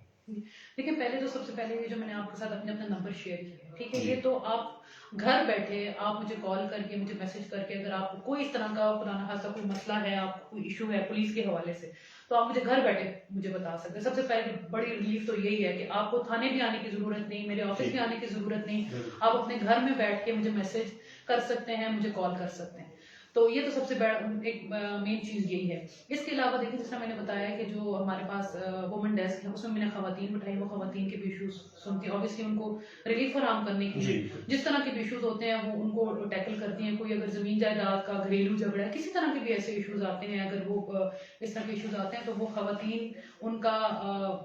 دیکھیں پہلے تو سب سے پہلے یہ جو میں نے آپ کے ساتھ اپنا نمبر شیئر کیا ٹھیک ہے یہ تو آپ گھر بیٹھے آپ مجھے کال کر کے مجھے میسج کر کے اگر آپ کو کوئی اس طرح کا پرانا خاصا کوئی مسئلہ ہے آپ کو کوئی ایشو ہے پولیس کے حوالے سے تو آپ مجھے گھر بیٹھے مجھے بتا سکتے ہیں. سب سے پہلے بڑی ریلیف تو یہی ہے کہ آپ کو تھانے بھی آنے کی ضرورت نہیں میرے آفس بھی آنے کی ضرورت نہیں آپ اپنے گھر میں بیٹھ کے مجھے میسج کر سکتے ہیں مجھے کال کر سکتے ہیں تو یہ تو سب سے بڑا ایک مین چیز یہی ہے. اس کے علاوہ دیکھیں جس طرح میں نے بتایا کہ جو ہمارے پاس وومن ڈیسک ہے اس میں نے خواتین بٹھائی وہ خواتین کے بھی ایشوز سنتی ہیں اوبیسلی ان کو ریلیف فراہم کرنے کے لیے جس طرح کے بھی ایشوز ہوتے ہیں وہ ان کو ٹیکل کرتی ہیں. کوئی اگر زمین جائیداد کا گھریلو جھگڑا ہے کسی طرح کے بھی ایسے ایشوز آتے ہیں اگر وہ اس طرح کے ایشوز آتے ہیں تو وہ خواتین ان کا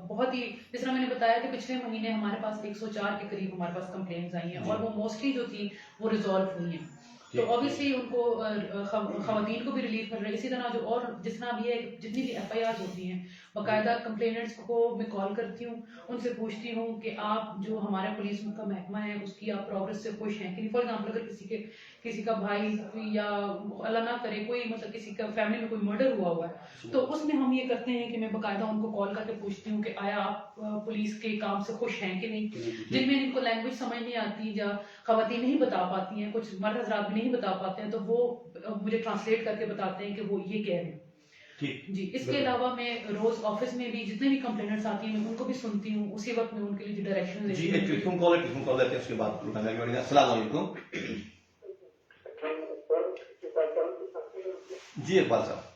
بہت ہی جس طرح میں نے بتایا کہ پچھلے مہینے ہمارے پاس 104 کے قریب ہمارے پاس کمپلینٹس آئی ہیں اور وہ موسٹلی جو تھی وہ ریزالو ہوئی ہیں تو اوبیسلی ان کو خواتین کو بھی ریلیف مل رہا ہے. اسی طرح جو اور جس طرح بھی ہے جتنی بھی ایف آئی آر ہوتی ہیں باقاعدہ کمپلینٹس کو میں کال کرتی ہوں ان سے پوچھتی ہوں کہ آپ جو ہمارا پولیس کا محکمہ ہے اس کی آپ پروگرس سے خوش ہیں کہ فار ایگزامپل اگر کسی کا بھائی یا اللہ نہ کرے کوئی مطلب کسی کا فیملی میں کوئی مرڈر ہوا ہے تو اس میں ہم یہ کرتے ہیں کہ میں باقاعدہ ان کو کال کر کے پوچھتی ہوں کہ آیا آپ پولیس کے کام سے خوش ہیں کہ نہیں. جن میں ان کو لینگویج سمجھ نہیں آتی یا خواتین نہیں بتا پاتی ہیں کچھ مرد حضرات بھی نہیں بتا پاتے ہیں تو وہ مجھے ٹرانسلیٹ کر کے بتاتے ہیں کہ وہ یہ کہہ رہے ہیں. جی اس کے علاوہ میں روز آفس میں بھی جتنے بھی کمپلینٹس آتی ہیں میں ان کو بھی سنتی ہوں اسی وقت میں ان کے لیے ڈائریکشن جی ایک ٹیلیفون کال ہے اس کے بعد السلام علیکم. جی اقبال صاحب.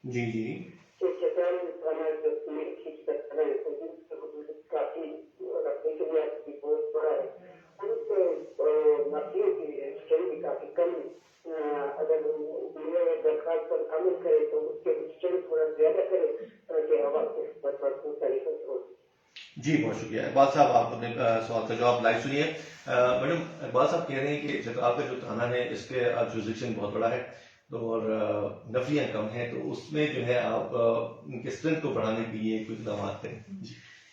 جی جی درخواست پر عمل کرے تو اس کے اسٹینڈ تھوڑا زیادہ کرے تاکہ عوام اس پر بھرپور طریقے سے ہو. جی بہت شکریہ اقبال صاحب آپ اپنے سوال کا جواب لائیو سنیے. میڈم اقبال صاحب کہہ رہے ہیں کہ آپ کا جو تھانہ ہے اس کے جوریسڈکشن بہت بڑا ہے تو اور نفریاں کم ہیں تو اس میں جو ہے آپ ان کے اسٹرینتھ کو بڑھانے کے لیے کچھ اقدامات کریں.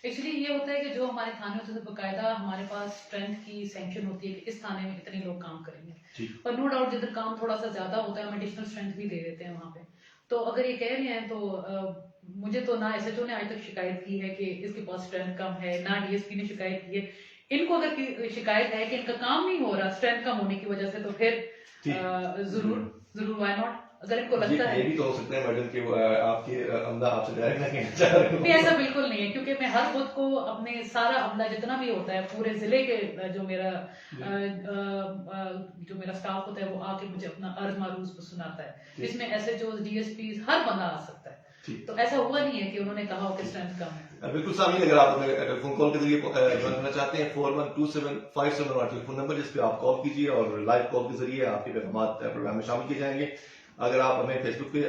ایکچولی یہ ہوتا ہے کہ جو ہمارے تھانے ہوتے ہیں باقاعدہ ہمارے پاس اسٹرینتھ کی سینکشن ہوتی ہے کہ اس تھانے میں اتنے لوگ کام کریں گے اور نو ڈاؤٹ جدھر کام تھوڑا سا زیادہ ہوتا ہے ہم ایڈیشنل اسٹرینتھ بھی دے دیتے ہیں وہاں پہ. تو اگر یہ کہہ رہے ہیں تو مجھے تو نہ ایس ایچ او نے آج تک شکایت کی ہے کہ اس کے پاس اسٹرینتھ کم ہے نہ ڈی ایس پی نے شکایت کی ہے. ان کو اگر شکایت ہے کہ ان کا کام نہیں ہو رہا اسٹرینتھ کم ہونے کی وجہ سے تو پھر ضرور وائی ناٹ اگر ان کو لگتا ہے یہ بھی تو ہو سکتا ہے میڈم کہ آپ کے عملہ آپ سے ڈائریکٹ نہ کہنا چاہ رہے ہیں. ایسا بالکل نہیں ہے کیونکہ میں ہر خود کو اپنے سارا عملہ جتنا بھی ہوتا ہے پورے ضلع کے جو میرا اسٹاف ہوتا ہے وہ آ کے مجھے اپنا عرض معروض سناتا ہے. اس میں S H O D S P ہر بندہ آ سکتا ہے تو ایسا ہوا نہیں ہے کہ انہوں نے کہا ہو کہ اسٹرینتھ کم ہے. بالکل سامعین اگر آپ ٹیلیفون کال کے ذریعے جوائن کرنا چاہتے ہیں 412757 ہمارا ٹیلیفون نمبر جس پہ آپ کال کیجیے اور لائیو کال کے ذریعے آپ کے پیغامات پروگرام میں شامل کیے جائیں گے. اگر آپ ہمیں فیس بک پہ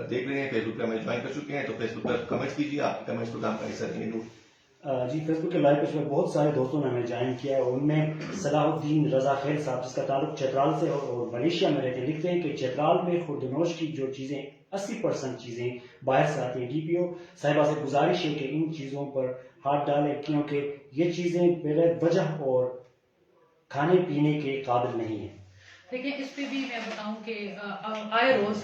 دیکھ رہے ہیں فیس بک پہ ہمیں جوائن کر چکے ہیں تو فیس بک پر کمنٹس کیجیے آپ کے کمنٹس پروگرام کا حصہ رہیں گے. جی فیس بک کے لائیو پیج میں بہت سارے دوستوں نے ہمیں جوائن کیا ہے ان میں صلاح الدین رضا خیل صاحب جس کا تعلق چترال سے اور ملیشیا میں رہتے ہیں لکھتے ہیں کہ چترال میں خوردنوش کی جو چیزیں 80% چیزیں باہر سے آتی ہیں. ڈی پی او صاحبہ سے گزارش ہے کہ ان چیزوں پر ہاتھ ڈالیں کیونکہ یہ چیزیں بغیر وجہ اور کھانے پینے کے قابل نہیں ہیں. دیکھیں اس پہ بھی میں بتاؤں کہ آئے روز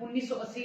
1980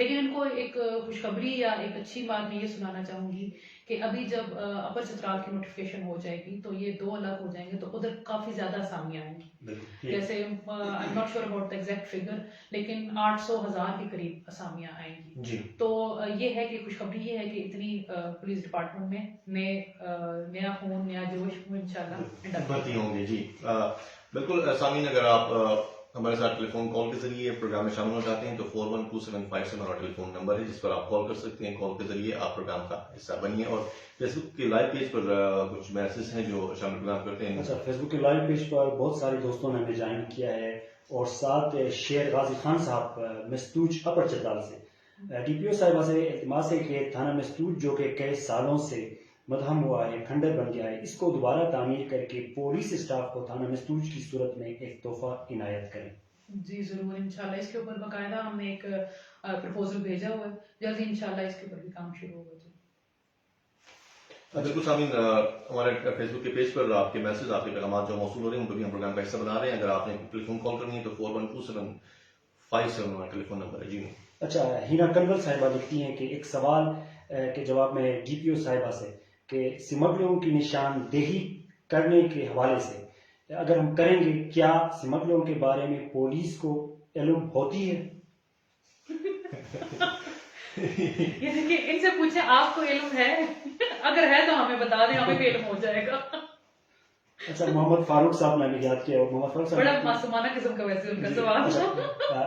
لیکن ان کو ایک خوشخبری یا ایک اچھی بات میں یہ سنانا چاہوں گی کہ ابھی جب اپر چترال کی نوٹیفیکیشن ہو جائے گی تو یہ 2 الگ ہو جائیں گے، تو ادھر کافی زیادہ اسامیاں آئیں گی. جیسے I'm not sure about the exact figure، لیکن 800,000 کے قریب اسامیاں آئیں گی. جی تو یہ ہے کہ خوشخبری یہ ہے کہ اتنی پولیس ڈپارٹمنٹ میں نیا خون، نیا جوش وہ انشاءاللہ بھرتی ہوں گے. جی بالکل سامعین، اگر آپ ہمارے ساتھ ٹیلی فون کال کے ذریعے پروگرام میں شامل ہو جاتے ہیں تو 412757 ہمارا ٹیلی فون نمبر ہے جس پر آپ کال کر سکتے ہیں. کال کے ذریعے آپ پروگرام کا حصہ بنیے. اور فیس بک کے لائیو پیج پر کچھ میسج ہیں جو شامل پروگرام کرتے ہیں. اچھا، فیس بک کے لائیو پیج پر بہت سارے دوستوں نے ہمیں جوائن کیا ہے، اور ساتھ شیر غازی خان صاحب مستوج اپر چترال سے ڈی پی او صاحبہ سے التماس ہے کہ تھانہ مستوج جو کہ کئی سالوں سے مدھم ہوا ہے، کھنڈر بن گیا ہے، اس کو دوبارہ تعمیر کر کے پولیس اسٹاف کو تھانہ مستوج کی صورت میں ایک تحفہ عنایت کریں. جی ضرور انشاءاللہ. اس کے اوپر باقاعدہ ہم نے ایک پروپوزل بھیجا ہوا ہے، جلدی انشاءاللہ اس کے اوپر بھی کام شروع ہوگا. جی بالکل سامعین، ہمارے فیس بک کے پیج پر آپ کے میسج، آپ کے پیغامات جو موصول ہو رہے ہیں ان کو بھی ہم پروگرام کا حصہ بنا رہے ہیں. اگر آپ نے ٹیلی فون کال کرنی ہے تو 412757 ہمارا ٹیلی فون نمبر ہے. جی اچھا، ہینا کنول صاحبہ لکھتی ہیں کہ ایک سوال کے جواب میں ڈی پی او صاحبہ سے کہ سمگلروں کی نشاندہی کرنے کے حوالے سے اگر ہم کریں گے، کیا سمگلروں کے بارے میں پولیس کو علم ہوتی ہے؟ یہ دیکھیں، ان سے پوچھیں آپ کو علم ہے؟ اگر ہے تو ہمیں بتا دیں، ہمیں بھی علم ہو جائے گا. اچھا، محمد فاروق صاحب نے ہمیں یاد کیا، اور محمد فاروق بڑا صاحب معصومانہ قسم کا ویسے ان کا سوال. اچھا،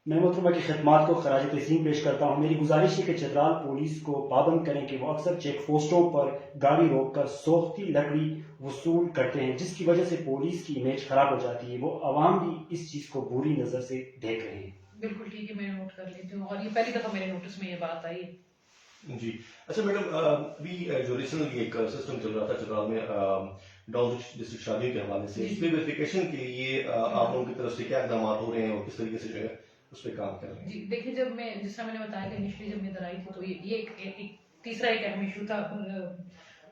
میں محترمہ کی خدمات کو خراج تحسین پیش کرتا ہوں. میری گزارش ہے کہ چترال پولیس کو پابند کریں کہ وہ اکثر چیک پوسٹوں پر گاڑی روک کر سوختی لکڑی وصول کرتے ہیں، جس کی وجہ سے پولیس کی امیج خراب ہو جاتی ہے. وہ عوام بھی اس چیز کو بری نظر سے دیکھ رہے ہیں. بالکل ٹھیک ہے، میں نوٹ کر لیتی ہوں، اور یہ پہلی دفعہ میرے نوٹس میں یہ بات آئی. جی اچھا میڈم، ابھی جو ریسنٹلی ایک سسٹم چل رہا تھا چترال میں ڈاؤن ڈسٹرکٹ شادیوں کے حوالے سے، اس پہ ویریفیکیشن کے لیے آپ لوگوں کی طرف سے کیا اقدامات ہو رہے ہیں اور کس طریقے سے جو ہے اس پہ کام کر رہے ہیں؟ جی دیکھیں، جب میں جس طرح میں نے بتایا کہ انیشلی جب میں ادھر آئی تھی تو یہ ایک تیسرا ایک اہم ایشو تھا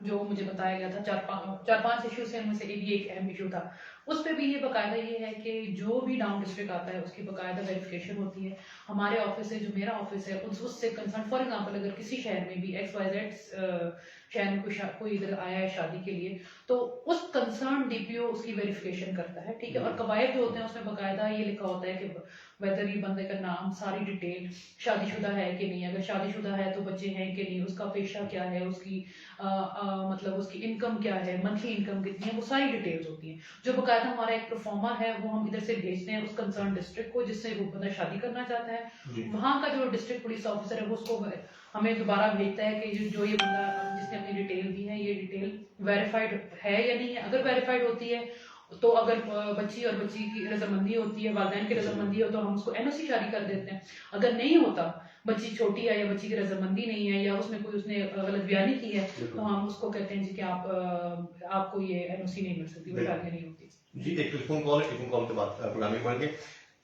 جو مجھے بتایا گیا تھا. چار پانچ ایشو سے ان میں سے یہ ایک اہم ایشو تھا. اس پہ بھی یہ باقاعدہ یہ ہے کہ جو بھی ڈاؤن ڈسٹرکٹ آتا ہے اس کی باقاعدہ ویریفیکیشن ہوتی ہے. ہمارے آفس سے، جو میرا آفس ہے، اس سے کنسرن، فار ایگزامپل اگر کسی شہر میں بھی XYZ شہر میں کوئی ادھر آیا ہے شادی کے لیے، تو اس کنسرن ڈی پی او اس کی ویریفیکیشن کرتا ہے. ٹھیک ہے، اور قواعد جو ہوتے ہیں اس میں باقاعدہ یہ لکھا ہوتا ہے کہ ویدر یہ بندے کا نام، ساری ڈیٹیل، شادی شدہ ہے کہ نہیں، اگر شادی شدہ ہے تو بچے ہیں کہ نہیں، اس کا پیشہ کیا ہے، اس کی مطلب اس کی انکم کیا ہے، منتھلی انکم کتنی ہے، وہ ساری ڈیٹیلز ہوتی ہیں جو باقاعدہ ہمارا ایک پرفارما ہے وہ ہم ادھر سے بھیجتے ہیں اس کنسرن ڈسٹرکٹ کو جس سے وہ بندہ شادی کرنا چاہتا ہے. وہاں کا جو ڈسٹرکٹ پولیس آفیسر ہے وہ اس کو ہمیں دوبارہ بھیجتا ہے کہ جو یہ بندہ جس نے اپنی ڈیٹیل دی ہے یہ ڈیٹیل ویریفائڈ ہے یا نہیں ہے. اگر ویریفائڈ ہوتی ہے تو اگر بچی اور بچی کی رضامندی ہوتی ہے، والدین کی رضامندی ہو، تو ہم اس کو NOC جاری کر دیتے ہیں. اگر نہیں ہوتا، بچی چھوٹی ہے یا بچی کی رضامندی نہیں ہے یا اس میں کوئی اس نے غلط بیانی کی ہے، تو ہم اس کو کہتے ہیں جی کہ آپ کو یہ NOC نہیں مل سکتی، وہ شادیاں نہیں ہوتی. جی ایک ٹیلی فون کال ہے، ٹیلی فون کال کے بعد پروگرام میں پڑھ گے.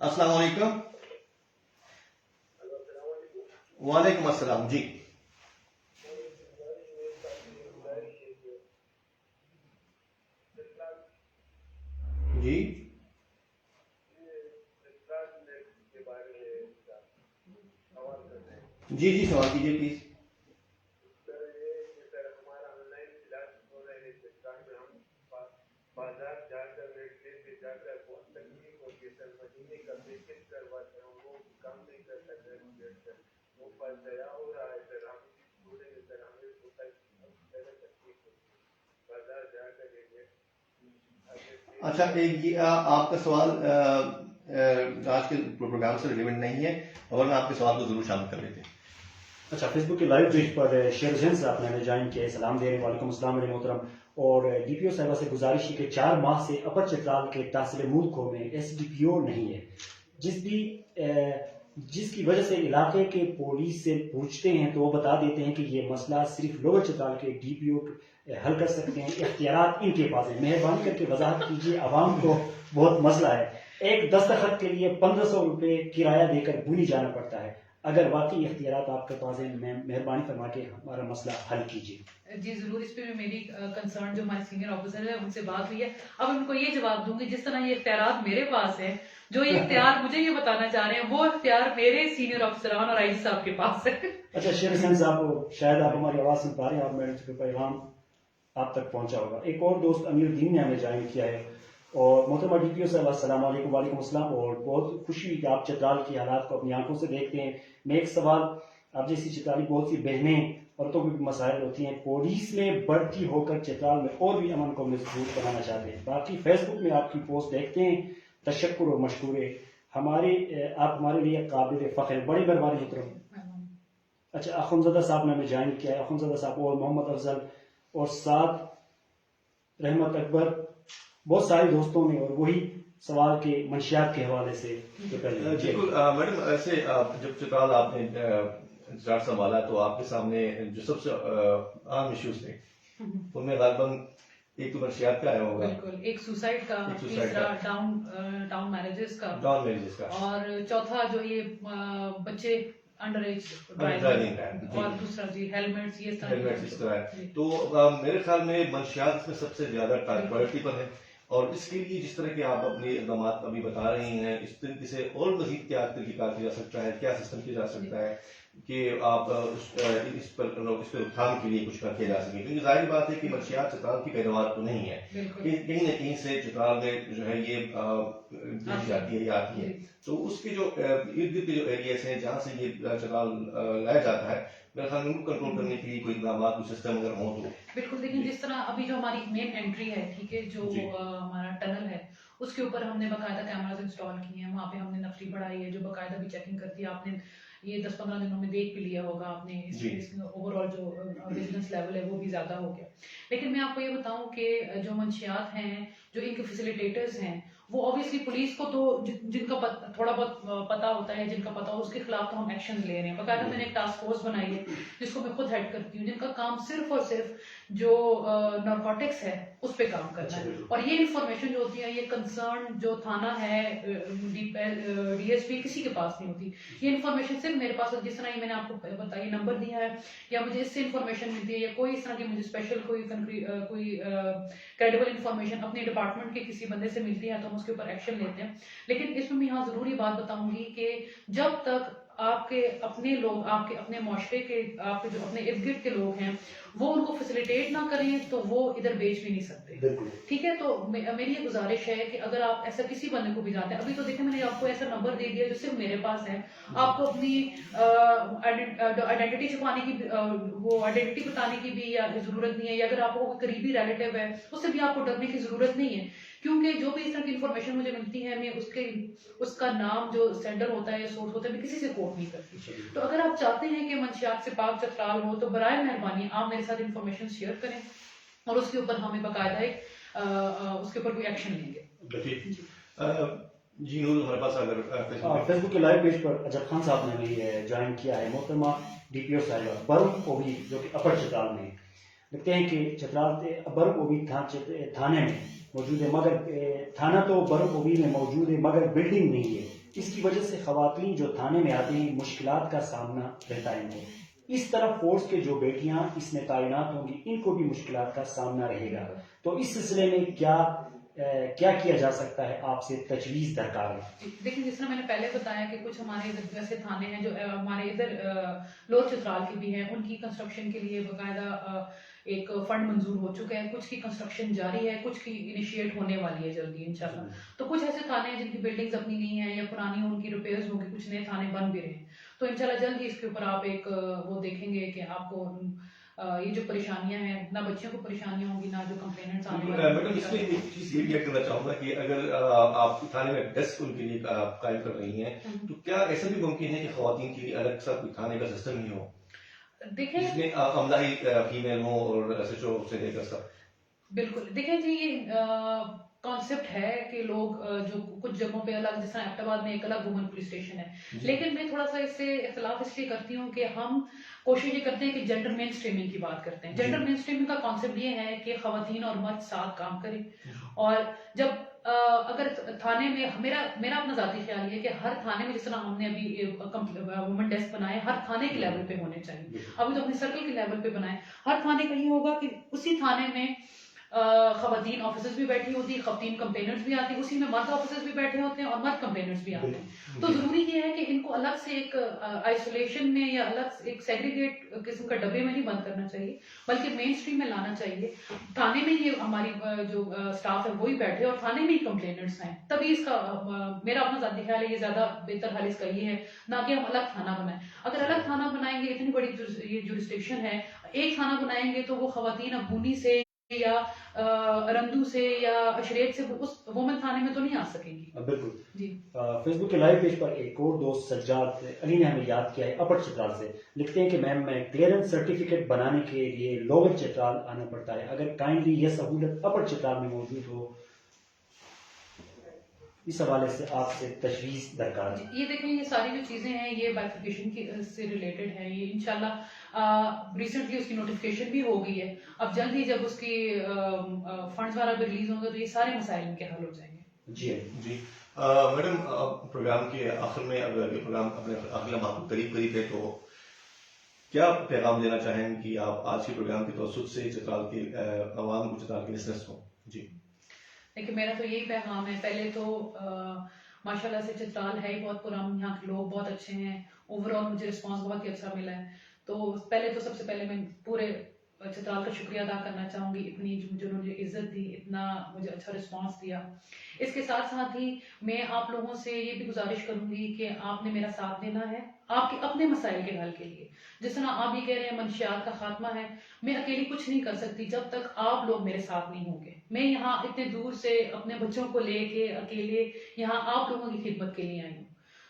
السلام علیکم. وعلیکم السلام. جی جی جی جی سوال کیجیے پلیز. بازار جا کر ریٹ لے کے جا کر بہت تکلیف ہوتی ہے سر. مہینے کا پیکج کرواتے ہیں وہ کام نہیں کرتا سر. وہ پر ضیاع ہو رہا ہے سر. ہم چھوڑیں گے سر، ہمیں ہوتا ہے تکلیف ہوتی ہے بازار جا کر لے. اچھا، ایک یہ آپ کا سوال آج کے پروگرام سے ریلیونٹ نہیں ہے، اور میں آپ کے سوال کو ضرور شامل کر لیتے ہیں. اچھا، فیس بک کے لائیو پیج پر شیر حسین صاحب نے ہمیں جوائن کیا ہے. سلام دے رہے ہیں. وعلیکم السلام میرے محترم. اور ڈی پی او صاحبہ سے گزارش ہے کہ 4 ماہ سے اپر چترال کے تحصیل ملکوں میں SDPO نہیں ہے، جس کی وجہ سے علاقے کے پولیس سے پوچھتے ہیں تو وہ بتا دیتے ہیں کہ یہ مسئلہ صرف لوور چترال کے DPO حل کر سکتے ہیں، اختیارات ان کے پاس ہیں. مہربانی کر کے وضاحت کیجیے، عوام کو بہت مسئلہ ہے. ایک دستخط کے لیے 1500 روپے کرایہ دے کر بونی جانا پڑتا ہے. اگر واقعی اختیارات آپ کے پاس ہیں، مہربانی فرما کے ہمارا مسئلہ حل کیجیے. جی ضرور، اس پہ بھی میری کنسرن جو ہمارے سینئر آفیسر ہے ان سے بات ہوئی ہے. اب ان کو یہ جواب دوں گی جس طرح یہ اختیارات میرے پاس ہیں، جو یہ اختیار مجھے یہ بتانا چاہ رہے ہیں وہ اختیار میرے سینئر آفیسران اور آئی جی صاحب کے پاس ہے. اچھا شیر حسین صاحب، شاید آپ ہماری آواز سن پا رہے ہیں، آپ میڈم کا پیغام آپ تک پہنچا ہوگا. ایک اور دوست امیر الدین نے ہمیں جوائن کیا ہے. اور محترمہ ڈی پی او صاحب السلام علیکم. وعلیکم السلام. اور بہت خوشی ہوئی کہ آپ چترال کی حالات کو اپنی آنکھوں سے دیکھتے ہیں. میں ایک سوال، آپ جیسی چترالی بہت سی بہنیں عورتوں کو بھی مسائل ہوتی ہیں، پولیس میں بڑھتی ہو کر چترال میں اور بھی امن کو مضبوط بنانا چاہتے ہیں. باقی فیس بک میں آپ کی پوسٹ دیکھتے ہیں، تشکر و مشکورے. آپ ہمارے لیے قابل فخر. بڑی مہربانی محترم. اچھا اخنزادہ صاحب نے ہمیں جوائن کیا ہے. اخنزادہ صاحب اور محمد افضل اور سعد رحمت اکبر، بہت سارے دوستوں نے، اور وہی سوال کے منشیات کے حوالے سے. جی میڈم، ایسے جب چترال آپ نے انچارج سنبھالا تو آپ کے سامنے جو سب سے عام ایشوز تھے ان میں غالباً ایک تو منشیات کا آیا ہوگا، بالکل، ایک سوسائڈ کا، تیسرا ڈاؤن میرجز کا، اور چوتھا جو یہ بچے انڈر ایج ڈرائیونگ، اور دوسرا جی ہیلمٹس، یہ اس طرح. تو میرے خیال میں منشیات اس میں سب سے زیادہ پرائرٹی پر ہے، اور اس کے لیے جس طرح کے آپ اپنے اقدامات ابھی بتا رہی ہیں، اس طریقے سے اور مزید کیا طریقہ کیا جا سکتا ہے، کیا سسٹم کیا جا سکتا ہے کہ آپ اس پر روکتھام کے لیے کچھ کیا جا سکے. کیونکہ ظاہر بات ہے کہ منشیات چترال کی پیداوار تو نہیں ہے، کہیں نہ کہیں سے چترال میں جو ہے یہ جاتی ہے یا آتی ہے. تو اس کے جو ارد گرد کے جو ایریاز ہیں جہاں سے یہ چترال لایا جاتا ہے، میرے خیال میں ان کو کنٹرول کرنے کے لیے کوئی اقدامات، کوئی سسٹم اگر ہوں تو. بالکل. دیکھیں جس طرح ابھی جو ہماری مین انٹری ہے، ٹھیک ہے، جو ہمارا ٹنل ہے، اس کے اوپر ہم نے باقاعدہ کیمراز انسٹال کیے ہیں. وہاں پہ ہم نے نفری بڑھائی ہے جو باقاعدہ بھی چیکنگ کرتی ہے. آپ نے یہ 10-15 دنوں میں دیکھ بھی لیا ہوگا آپ نے، اس اوور آل جو ویجیلنس لیول ہے وہ بھی زیادہ ہو گیا. لیکن میں آپ کو یہ بتاؤں کہ جو منشیات ہیں، جو ان کے فیسیلیٹیٹرز ہیں، وہ اوبیسلی پولیس کو تو جن کا تھوڑا بہت پتا ہوتا ہے، جن کا پتا ہو اس کے خلاف تو ہم ایکشن لے رہے ہیں. باقاعدہ میں نے ایک ٹاسک فورس بنائی ہے جس کو میں خود ہیڈ کرتی ہوں، جن کا کام صرف اور صرف جو نارکوٹکس ہے اس پہ کام کرنا ہے. اور یہ انفارمیشن جو ہوتی ہے، یہ کنسرن جو تھانہ ہے، ڈی ایس پی، کسی کے پاس نہیں ہوتی. یہ انفارمیشن صرف میرے پاس. جس طرح یہ میں نے آپ کو بتایا نمبر دیا ہے، یا مجھے اس سے انفارمیشن ملتی ہے، یا کوئی اس طرح کی مجھے اسپیشل کوئی کریڈیبل انفارمیشن اپنے ڈپارٹمنٹ کے کسی بندے سے ملتی ہے تو ہم اس کے اوپر ایکشن لیتے ہیں. لیکن اس میں یہاں ضروری بات بتاؤں گی کہ جب تک آپ کے اپنے لوگ، آپ کے اپنے معاشرے کے، آپ کے جو اپنے ارد گرد کے لوگ ہیں، وہ ان کو فیسیلیٹیٹ نہ کریں تو وہ ادھر بیچ بھی نہیں سکتے. ٹھیک ہے. تو میری یہ گزارش ہے کہ اگر آپ ایسا کسی بندے کو بھی جانتے ہیں، ابھی تو دیکھیں میں نے آپ کو ایسا نمبر دے دیا جو صرف میرے پاس ہے. آپ کو اپنی آئیڈینٹی چھپانے کی، وہ آئیڈینٹی بتانے کی بھی ضرورت نہیں ہے. یا اگر آپ کو کوئی قریبی ریلیٹیو ہے اس سے بھی آپ کو ڈرنے کی ضرورت نہیں ہے. کیونکہ جو بھی اس طرح کی انفارمیشن مجھے ملتی ہے، میں اس کا نام جو سینڈر ہوتا ہے یا سورس ہوتا ہے میں کسی سے کوٹ نہیں کرتی. تو اگر آپ چاہتے ہیں کہ منشیات سے پاک چترال ہو تو برائے مہربانی آپ میرے ساتھ انفارمیشن شیئر کریں، اور اس کے اوپر ہمیں باقاعدہ اس کے اوپر کوئی ایکشن لیں گے. جی نور، ہمارے پاس اگر فیس بک کے لائیو پیج پر اجب خان صاحب نے بھی جوائن کیا ہے. محترمہ ڈی پی او صاحبہ، برم اوبی جو کہ اپر چترال میں لگتے ہیں کہ چترال برم اوبی تھانے میں موجود ہے، مگر تھانہ تو برم اوبی میں موجود ہے مگر بلڈنگ نہیں ہے. اس کی وجہ سے خواتین جو تھانے میں آتی ہیں مشکلات کا سامنا رہتا ہے ان کو. اس طرح فورس کے جو بیٹیاں اس میں تعینات ہوں گی ان کو بھی مشکلات کا سامنا رہے گا. تو اس سلسلے میں کیا کیا جا سکتا ہے؟ آپ سے تجویز درکار ہے. دیکھیں جس طرح میں نے پہلے بتایا کہ کچھ ہمارے ادھر ایسے تھانے ہیں جو ہمارے ادھر لوور چترال کے بھی ہیں، ان کی کنسٹرکشن کے لیے باقاعدہ ایک فنڈ منظور ہو چکا ہے. کچھ کی کنسٹرکشن جاری ہے، کچھ کی انیشیٹ ہونے والی ہے جلدی انشاءاللہ. تو کچھ ایسے تھانے ہیں جن کی بلڈنگز اپنی نہیں ہیں یا پرانی ان کی ریپیئرز ہوں گی، کچھ نئے تھانے بن بھی رہے ہیں. تو انشاءاللہ جلد ہی اس کے اوپر آپ ایک وہ دیکھیں گے کہ آپ کو یہ جو پریشانیاں ہیں، نہ بچوں کو پریشانیاں ہوں گی، نہ جو کمپلینٹس آنے والے ہیں. میڈم اس میں ایک چیز یہ بھی ایڈ کرنا چاہوں گا کہ اگر آپ تھانے میں ڈیسک ان کے لیے قائم کر رہی ہیں تو کیا ایسا بھی ممکن ہے کہ خواتین کے لیے الگ سا کوئی تھانے کا سسٹم ہی ہو، دیکھیں جس میں عملہ ہی فیمیل ہو اور ایس ایچ او سے لے کر سب؟ بالکل دیکھیں جی یہ کانسیپٹ ہے کہ لوگ جو کچھ جگہوں پہ الگ، جیسا ایبٹ آباد میں ایک الگ وومن پولیس اسٹیشن ہے، لیکن میں تھوڑا سا اس سے اختلاف اس لیے کرتی ہوں کہ ہم کوشش یہ کرتے ہیں کہ جینڈر مین اسٹریمنگ کی بات کرتے ہیں. جینڈر مین اسٹریمنگ کا کانسیپٹ یہ ہے کہ خواتین اور مرد ساتھ کام کریں، اور جب اگر تھانے میں میرا اپنا ذاتی خیال یہ ہے کہ ہر تھانے میں، جس طرح ہم نے ابھی وومن ڈیسک بنائے، ہر تھانے کے لیول پہ ہونے چاہیے. ابھی تو اپنے سرکل کے لیول پہ بنائے، ہر تھانے کا یہ ہوگا کہ اسی تھانے میں خواتین آفیسرز بھی بیٹھی ہوتی ہیں، خواتین کمپلینرز بھی آتی ہیں، اسی میں مرد آفیسرز بھی بیٹھے ہوتے ہیں اور مرد کمپلینرز بھی آتے ہیں. تو ضروری یہ ہے کہ ان کو الگ سے ایک آئسولیشن میں یا الگ سے ایک سیگریگیٹ قسم کا ڈبے میں نہیں بند کرنا چاہیے، بلکہ مین اسٹریم میں لانا چاہیے. تھانے میں یہ ہماری جو اسٹاف ہے وہی بیٹھے اور تھانے میں ہی کمپلینرز ہیں، تبھی اس کا میرا اپنا ذاتی خیال ہے یہ زیادہ بہتر حل اس کا یہ ہے، نہ کہ ہم الگ تھانہ بنائیں. اگر الگ تھانہ بنائیں گے، اتنی بڑی یہ جورسڈکشن ہے، ایک تھانہ بنائیں گے تو وہ خواتین اب بونی سے یا رندو سے یا اشریت سے اس وومن تھانے میں تو نہیں آ سکیں گی. بالکل جی فیس بک کے لائیو پیج پر ایک اور دوست سجاد علی نے ہمیں یاد کیا ہے اپر چترال سے، لکھتے ہیں کہ میم میں کلیئرنس سرٹیفکیٹ بنانے کے لیے لوور چترال آنا پڑتا ہے، اگر کائنڈلی یہ سہولت اپر چترال میں موجود ہو، اس حوالے سے آپ سے تجویز درکار ہے. یہ دیکھیں یہ ساری جو چیزیں ہیں یہ بائفرکیشن کی سے ریلیٹڈ ہے. یہ انشاءاللہ ریسنٹلی اس کی نوٹیفکیشن بھی ہو گئی ہے، اب جلد ہی جب اس کی فنڈز وغیرہ بھی ریلیز ہوں گے تو یہ سارے مسائل ان کے حل ہو جائیں گے. جی میڈم پروگرام کے آخر میں، اگر یہ پروگرام اپنے آخری لمحات کو قریب ہے تو کیا پیغام دینا چاہیں گے کہ آپ آج کے پروگرام کے توسط سے چترال کے عوام کو، چترال کے لسنرز کو؟ جی لیکن میرا تو یہی پیغام ہے، پہلے تو ماشاءاللہ سے چترال ہے ہی بہت پرامن، یہاں کے لوگ بہت اچھے ہیں، اوور آل مجھے رسپانس بہت ہی اچھا ملا ہے. تو پہلے تو سب سے پہلے میں پورے چترال کا شکریہ ادا کرنا چاہوں گی، اتنی جو مجھے عزت دی، اتنا مجھے اچھا رسپانس دیا. اس کے ساتھ ساتھ ہی میں آپ لوگوں سے یہ بھی گزارش کروں گی کہ آپ نے میرا ساتھ دینا ہے آپ کے اپنے مسائل کے حل کے لیے. جس طرح آپ یہ کہہ رہے ہیں منشیات کا خاتمہ ہے، میں اکیلی کچھ نہیں کر سکتی جب تک آپ لوگ میرے ساتھ نہیں ہوں گے. میں یہاں اتنے دور سے اپنے بچوں کو لے کے اکیلے یہاں آپ لوگوں کی خدمت کے لیے آئی ہوں.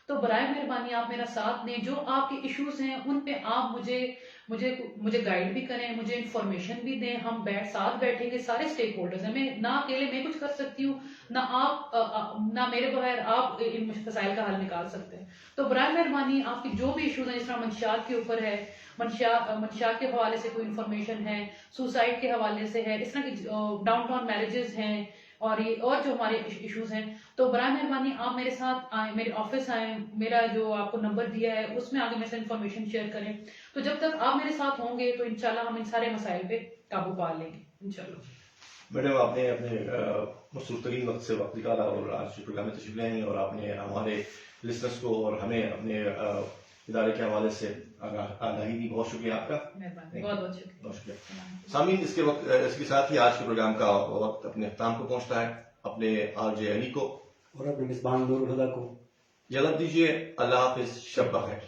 تو برائے مہربانی آپ میرا ساتھ دیں، جو آپ کے ایشوز ہیں ان پہ آپ مجھے گائیڈ بھی کریں، مجھے انفارمیشن بھی دیں. ہم ساتھ بیٹھیں گے، سارے اسٹیک ہولڈرز ہیں، میں نہ اکیلے میں کچھ کر سکتی ہوں، نہ میرے بغیر آپ ان مسائل کا حل نکال سکتے ہیں. تو برائے مہربانی آپ کی جو بھی ایشوز ہیں، جس طرح منشیات کے اوپر ہے، منشیات کے حوالے سے کوئی انفارمیشن ہے، سوسائڈ کے حوالے سے ہے، اس طرح کی ڈاؤن ٹاؤن میرجز ہیں، اور جو ہمارے ایشوز ہیں، تو برائے مہربانی آپ میرے ساتھ آئیں، میرے آفس آئیں، میرا جو آپ کو نمبر دیا ہے اس میں آگے میرے سے انفارمیشن شیئر کریں. تو جب تک آپ میرے ساتھ ہوں گے تو انشاءاللہ ہم ان سارے مسائل پہ قابو پا لیں گے انشاءاللہ. میڈم آپ نے اپنے مصروف ترین وقت سے وقت نکالا اور آج کے پروگرام میں تشریف لے آئی، اور آپ نے ہمارے لسنرس کو اور ہمیں اپنے ادارے کے حوالے سے آگاہی دی. بہت شکریہ آپ کا، مہربانی، بہت بہت شکریہ. بہت شکریہ. سامعین اس کے ساتھ ہی آج کے پروگرام کا وقت اپنے اختتام کو پہنچتا ہے. اپنے آر جے علی کو اور اپنے میزبان نور الہدیٰ کو اجازت دیجیے. اللہ حافظ، شب بخیر.